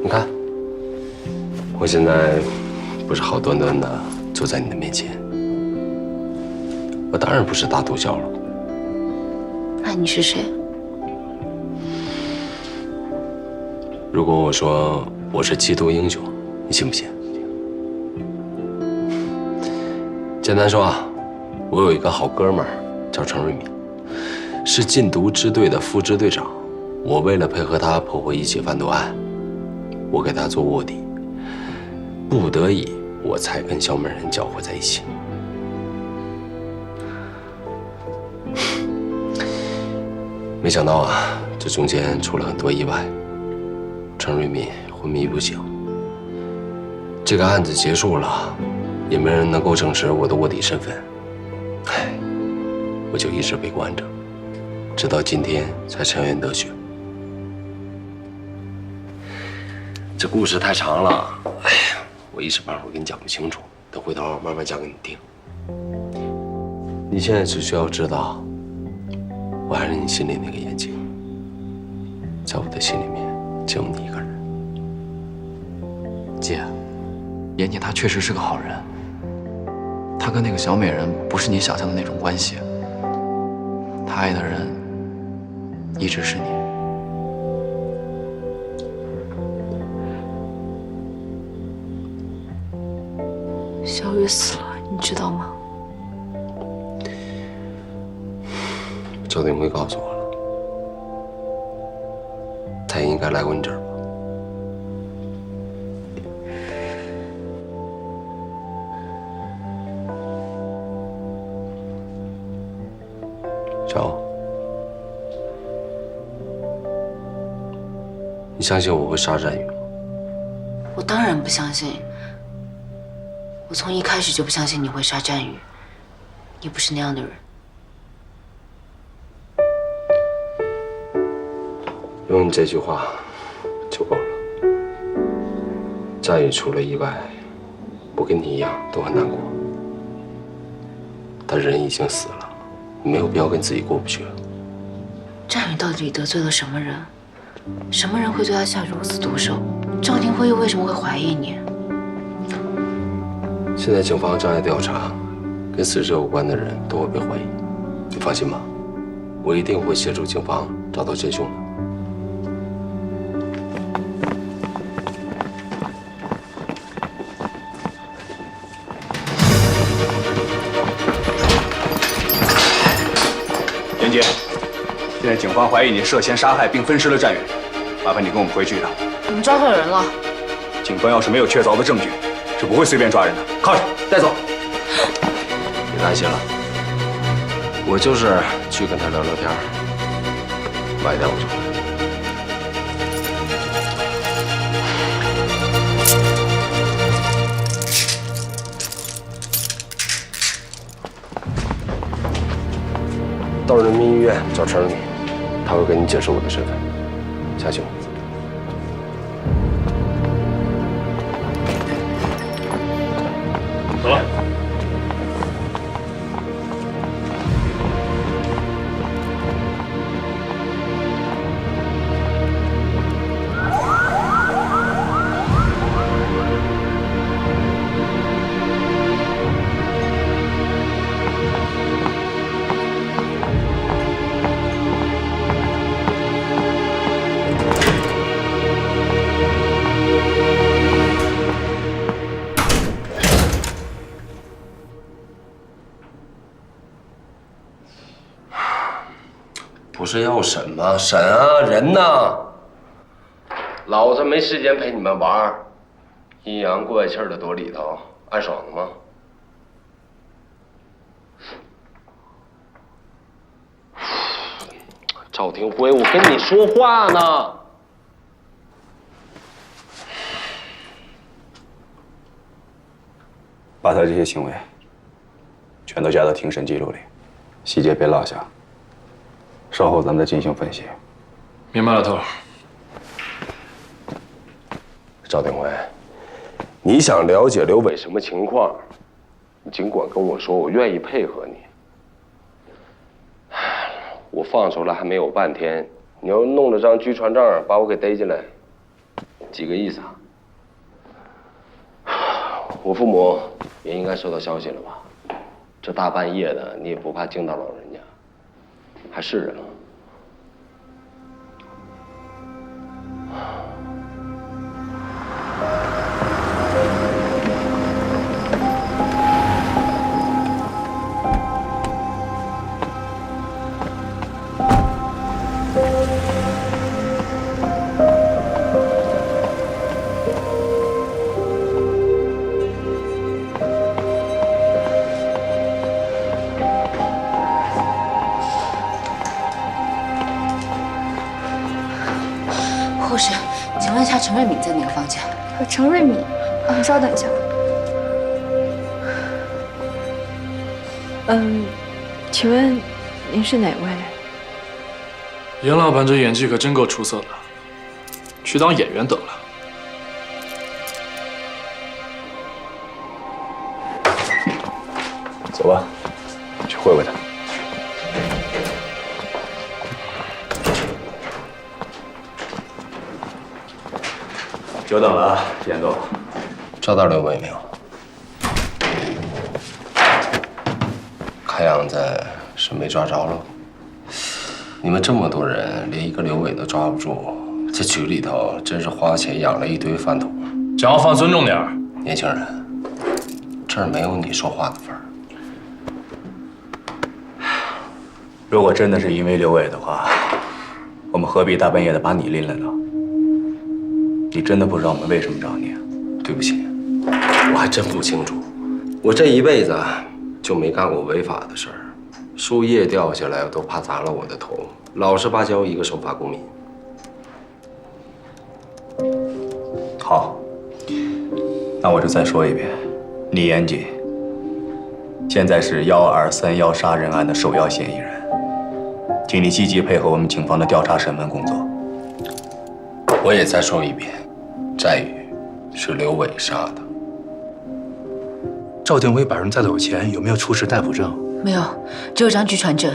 你看，我现在不是好端端的坐在你的面前，我当然不是大毒枭了。那你是谁？如果我说我是缉毒英雄，你信不信？简单说啊，我有一个好哥们儿叫程瑞敏，是禁毒支队的副支队长。我为了配合他破获一起贩毒案，我给他做卧底，不得已我才跟小美人搅和在一起。没想到啊，这中间出了很多意外，程瑞敏昏迷不醒。这个案子结束了，也没人能够证实我的卧底身份。唉，我就一直被关着，直到今天才沉冤得雪。这故事太长了，哎呀，我一时半会儿给你讲不清楚，等回头慢慢讲给你听。你现在只需要知道，我还是你心里那个眼睛，在我的心里面只有你一个人。姐，严谨他确实是个好人，他跟那个小美人不是你想象的那种关系，他爱的人一直是你。小雨死了，你知道吗？赵定辉告诉我了，他也应该来过你这儿吧？乔，你相信我会杀战宇吗？我当然不相信。我从一开始就不相信你会杀战宇，你不是那样的人。用你这句话就够了。战宇出了意外，我跟你一样都很难过。但人已经死了，你没有必要跟自己过不去。战宇到底得罪了什么人？什么人会对他下如此毒手？赵廷辉又为什么会怀疑你？现在警方正在调查，跟死者有关的人都会被怀疑。你放心吧，我一定会协助警方找到真凶的。严姐，现在警方怀疑你涉嫌杀害并分尸了战宇，麻烦你跟我们回去一趟。我们抓错人了。警方要是没有确凿的证据，是不会随便抓人的。铐上，带走。别担心了，我就是去跟他聊聊天，晚一点我就回来。到人民医院找陈瑞敏，他会跟你解释我的身份。相信我。走了。不是要审吗？审啊，人呢？老子没时间陪你们玩儿，阴阳怪气的躲里头，暗爽的吗？赵廷辉，我跟你说话呢。把他这些行为全都加到庭审记录里，细节别落下。稍后咱们再进行分析。明白了，头。赵廷辉，你想了解刘伟什么情况，你尽管跟我说，我愿意配合你。我放出来还没有半天，你要弄了张拘传证把我给逮进来，几个意思啊？我父母也应该收到消息了吧？这大半夜的，你也不怕惊到老人家？还是人吗？护士，请问一下，陈瑞敏在哪个房间？陈瑞敏，你稍等一下。请问您是哪位？严老板这演技可真够出色的，去当演员得了。走吧，去会会他。久等了，严总。找到刘伟没有？看样子是没抓着了。你们这么多人，连一个刘伟都抓不住，这局里头真是花钱养了一堆饭桶。讲话放尊重点儿。年轻人，这儿没有你说话的份儿。如果真的是因为刘伟的话，我们何必大半夜的把你拎来呢？你真的不知道我们为什么找你啊？对不起，我还真不清楚。我这一辈子就没干过违法的事儿，树叶掉下来我都怕砸了我的头，老实巴交一个守法公民。好，那我就再说一遍，李延锦现在是123杀人案的首要嫌疑人，请你积极配合我们警方的调查审问工作。我也再说一遍，战宇是刘伟杀的。赵定威把人带走前有没有出示逮捕证？没有，只有张据传证。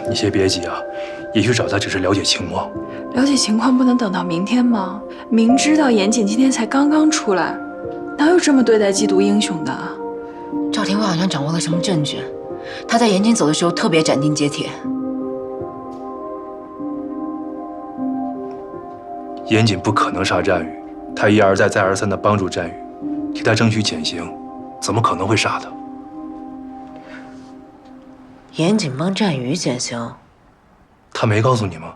你先别急啊，也许找他只是了解情况。了解情况不能等到明天吗？明知道严谨今天才刚刚出来，哪有这么对待缉毒英雄的？赵廷威好像掌握了什么证据，他在严谨走的时候特别斩钉截铁。严谨不可能杀战宇，他一而再再而三地帮助战宇，替他争取减刑，怎么可能会杀他？严谨帮战宇减刑，他没告诉你吗？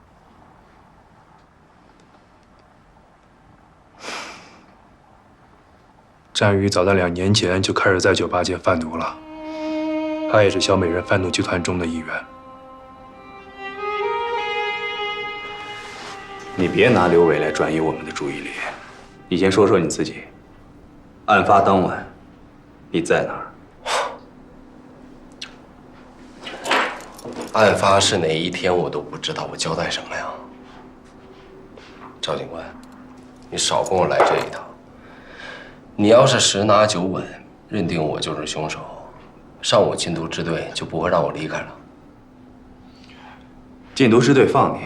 战宇早在2年前就开始在酒吧界贩毒了，他也是小美人贩毒集团中的一员。你别拿刘伟来转移我们的注意力，你先说说你自己。案发当晚，你在哪儿？案发是哪一天我都不知道，我交代什么呀？赵警官，你少跟我来这一套。你要是十拿九稳，认定我就是凶手，上我禁毒支队就不会让我离开了。禁毒支队放你，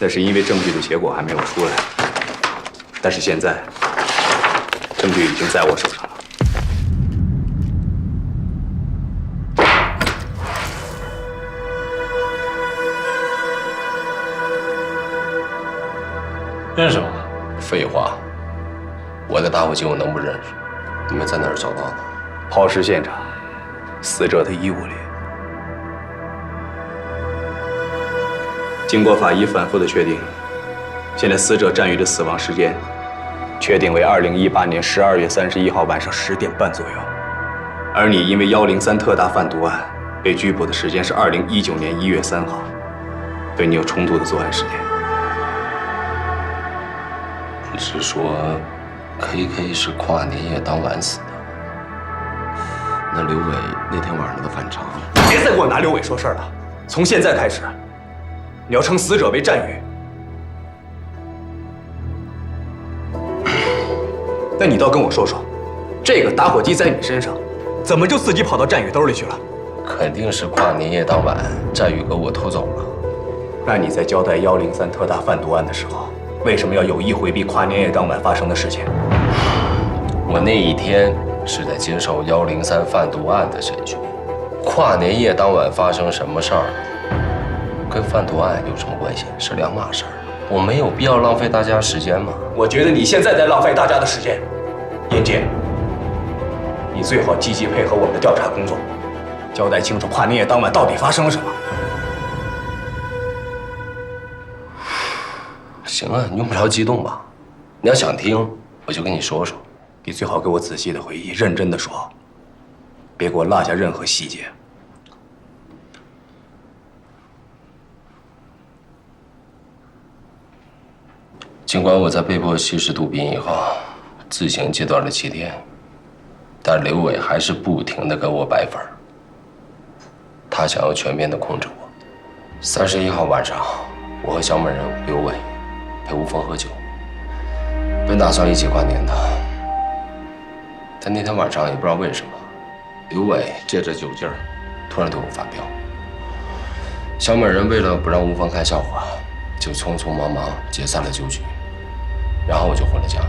那是因为证据的结果还没有出来。但是现在，证据已经在我手上了。认识吗？废话，我的打火机我能不认识？你们在哪儿找到的？抛尸现场，死者的衣物里。经过法医反复的确定，现在死者战宇的死亡时间确定为2018年12月31号晚上10点半左右，而你因为103特大贩毒案被拘捕的时间是2019年1月3号，对你有充足的作案时间。你是说 KK 是跨年夜当晚死的？那刘伟那天晚上的反常，别再给我拿刘伟说事儿了。从现在开始，你要称死者为战宇。那你倒跟我说说，这个打火机在你身上，怎么就自己跑到战宇兜里去了？肯定是跨年夜当晚，战宇给我偷走了。那你在交代103特大贩毒案的时候，为什么要有意回避跨年夜当晚发生的事情？我那一天是在接受103贩毒案的审讯，跨年夜当晚发生什么事儿，跟贩毒案有什么关系？是两码事儿。我没有必要浪费大家时间吗？我觉得你现在在浪费大家的时间。严杰，你最好积极配合我们的调查工作，交代清楚跨年夜当晚到底发生了什么。行啊，你用不着激动吧？你要想听，我就跟你说说。你最好给我仔细的回忆，认真的说，别给我落下任何细节。尽管我在被迫吸食毒品以后，自行戒断了7天，但刘伟还是不停地跟我摆粉儿。他想要全面的控制我。31号晚上，我和小美人刘伟陪吴峰喝酒，本打算一起跨年的，但那天晚上也不知道为什么，刘伟借着酒劲儿，突然对我发飙。小美人为了不让吴峰看笑话，就匆匆忙忙解散了酒局，然后我就回了家。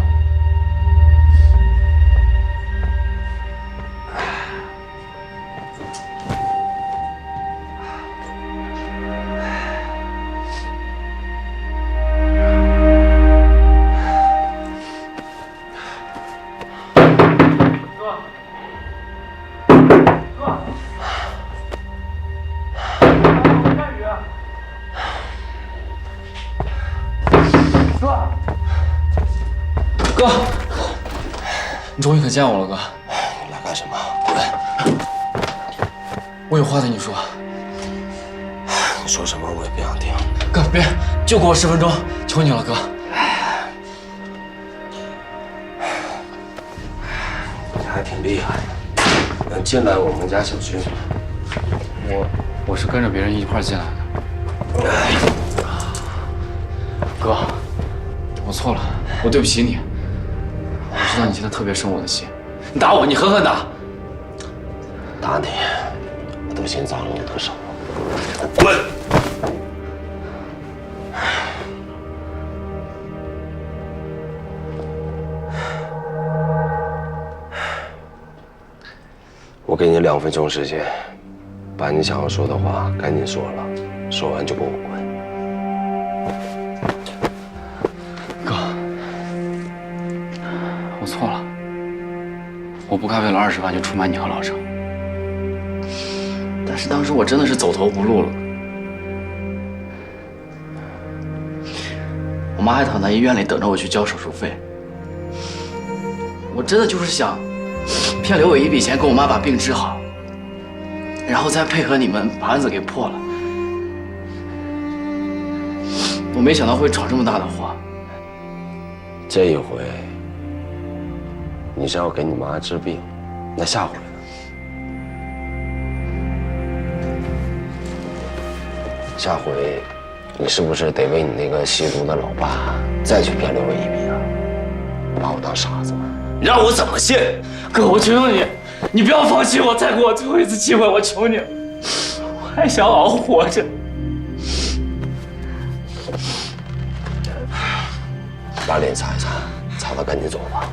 你终于可见我了，哥。你来干什么？我有话跟你说。你说什么我也不想听。哥，别，就给我10分钟，求你了，哥。你还挺厉害的，能进来我们家小区。我是跟着别人一块进来的。哥，我错了，我对不起你。我知道你现在特别生我的气，你打我，你狠狠打。打你，我都心脏了，我得手。滚！我给你2分钟时间，把你想要说的话赶紧说了，说完就给我滚。哥，我错了，我不该为了20万就出卖你和老郑。但是当时我真的是走投无路了。我妈还躺在医院里等着我去交手术费。我真的就是想骗刘伟一笔钱，给我妈把病治好，然后再配合你们把案子给破了。我没想到会闯这么大的祸。这一回你是要给你妈治病，那下回呢？下回你是不是得为你那个吸毒的老爸再去骗刘伟一笔啊？把我当傻子吗？你让我怎么信？哥，我求求你，你不要放弃我，再给我最后一次机会，我求你，我还想好好活着。把脸擦一擦，擦了赶紧走吧。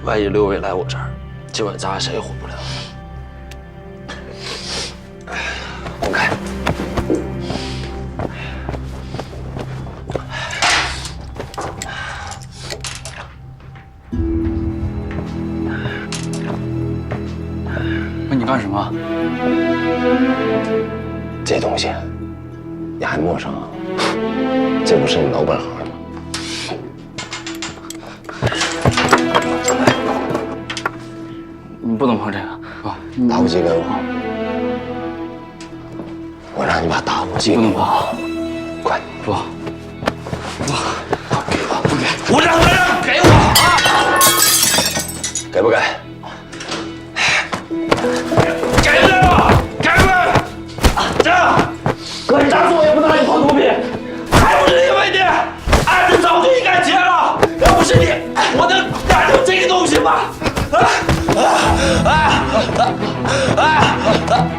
万一刘伟来我这儿，今晚咱俩谁也活不了。滚开！那你干什么？这东西你还陌生啊？这不是你老本行吗？你不能碰这个，哥。打火机给我，我让你把打火机不能碰，快不，给我，不给，我让他给我啊！给不给？给不给我？给不给？这样，哥，你当初我也不能让你碰毒品，还不是因为你，案子早就应该结了。要不是你，我能干成这个东西吗？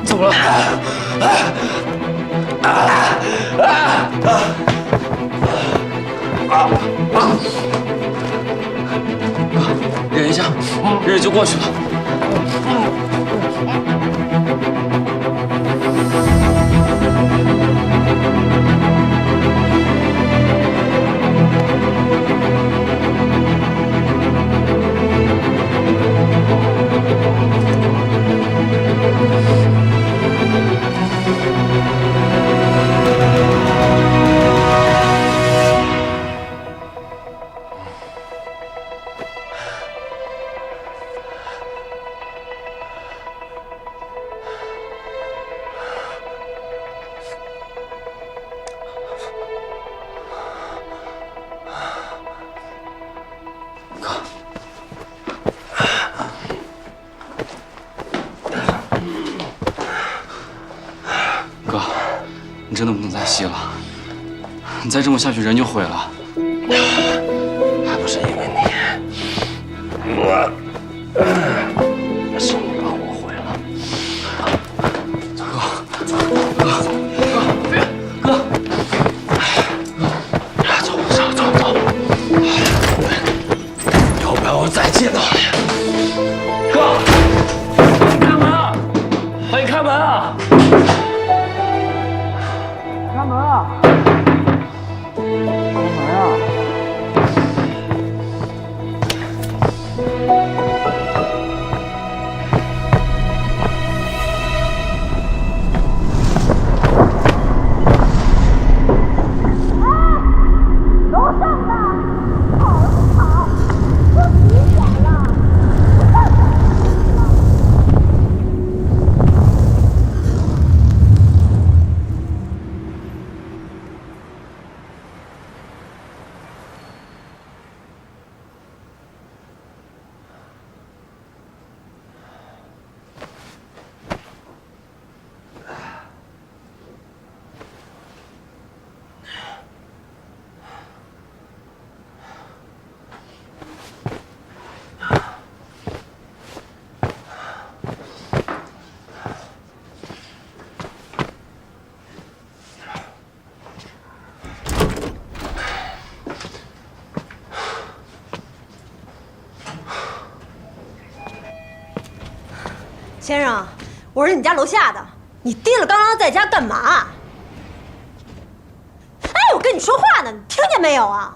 怎么了？忍一下，忍就过去了。哥，你真的不能再吸了，你再这么下去，人就毁了。还不是因为你，是你把我毁了。走，要不然我再见到你。哥，开门啊！欢迎开门啊！开门啊！开门啊！楼上的，跑就跑，都几点了？先生，我是你家楼下的，你提了刚刚在家干嘛？哎，我跟你说话呢，你听见没有啊？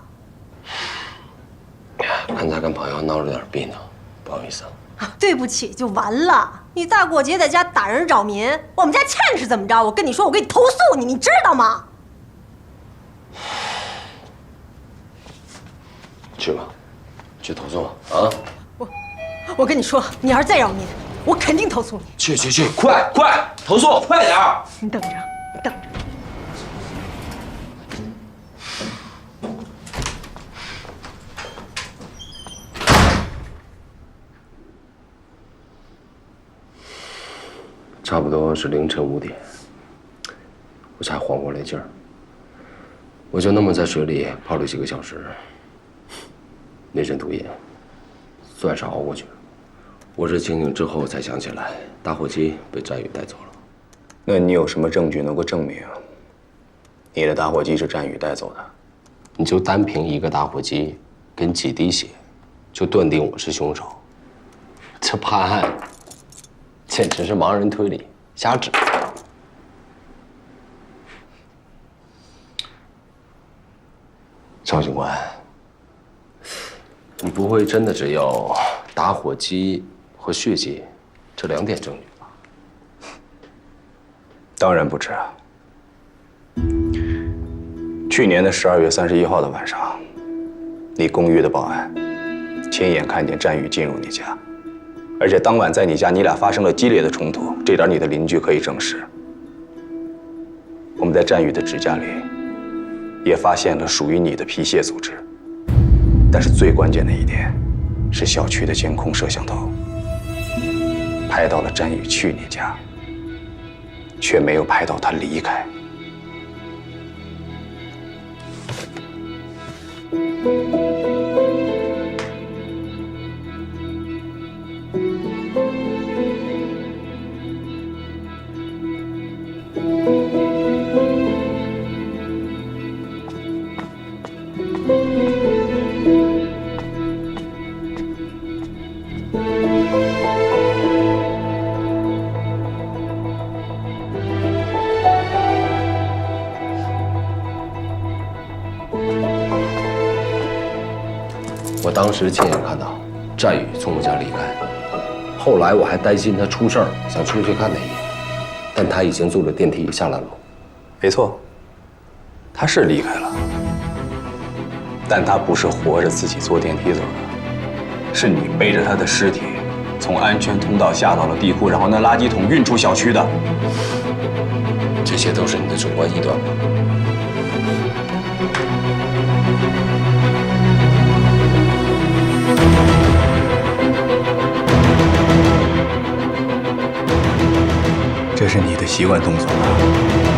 刚才跟朋友闹了点别扭，不好意思。对不起就完了。你大过节在家打人扰民，我们家欠是怎么着？我跟你说，我给你投诉你，你知道吗？去吧，去投诉啊！我跟你说，你要是再扰民，我肯定投诉你。去，快投诉，快点儿！你等着，你等着。差不多是凌晨5点，我才缓过来劲儿。我就那么在水里泡了几个小时，那阵毒瘾算是熬过去了。我是清醒之后才想起来，打火机被战宇带走了。那你有什么证据能够证明你的打火机是战宇带走的？你就单凭一个打火机跟几滴血，就断定我是凶手，这判案简直是盲人推理，瞎指。赵警官，你不会真的只有打火机和血迹这2点证据吧？当然不止啊。去年的12月31号的晚上，你公寓的保安亲眼看见战宇进入你家。而且当晚在你家，你俩发生了激烈的冲突，这点你的邻居可以证实。我们在战宇的指甲里也发现了属于你的皮屑组织，但是最关键的一点是小区的监控摄像头拍到了战宇去你家，却没有拍到他离开。我当时亲眼看到战宇从我家离开，后来我还担心他出事儿，想出去看他一眼，但他已经坐了电梯下了楼。没错，他是离开了，但他不是活着自己坐电梯走的，是你背着他的尸体从安全通道下到了地库，然后拿垃圾桶运出小区的。这些都是你的主观臆断吧？这是你的习惯动作吧？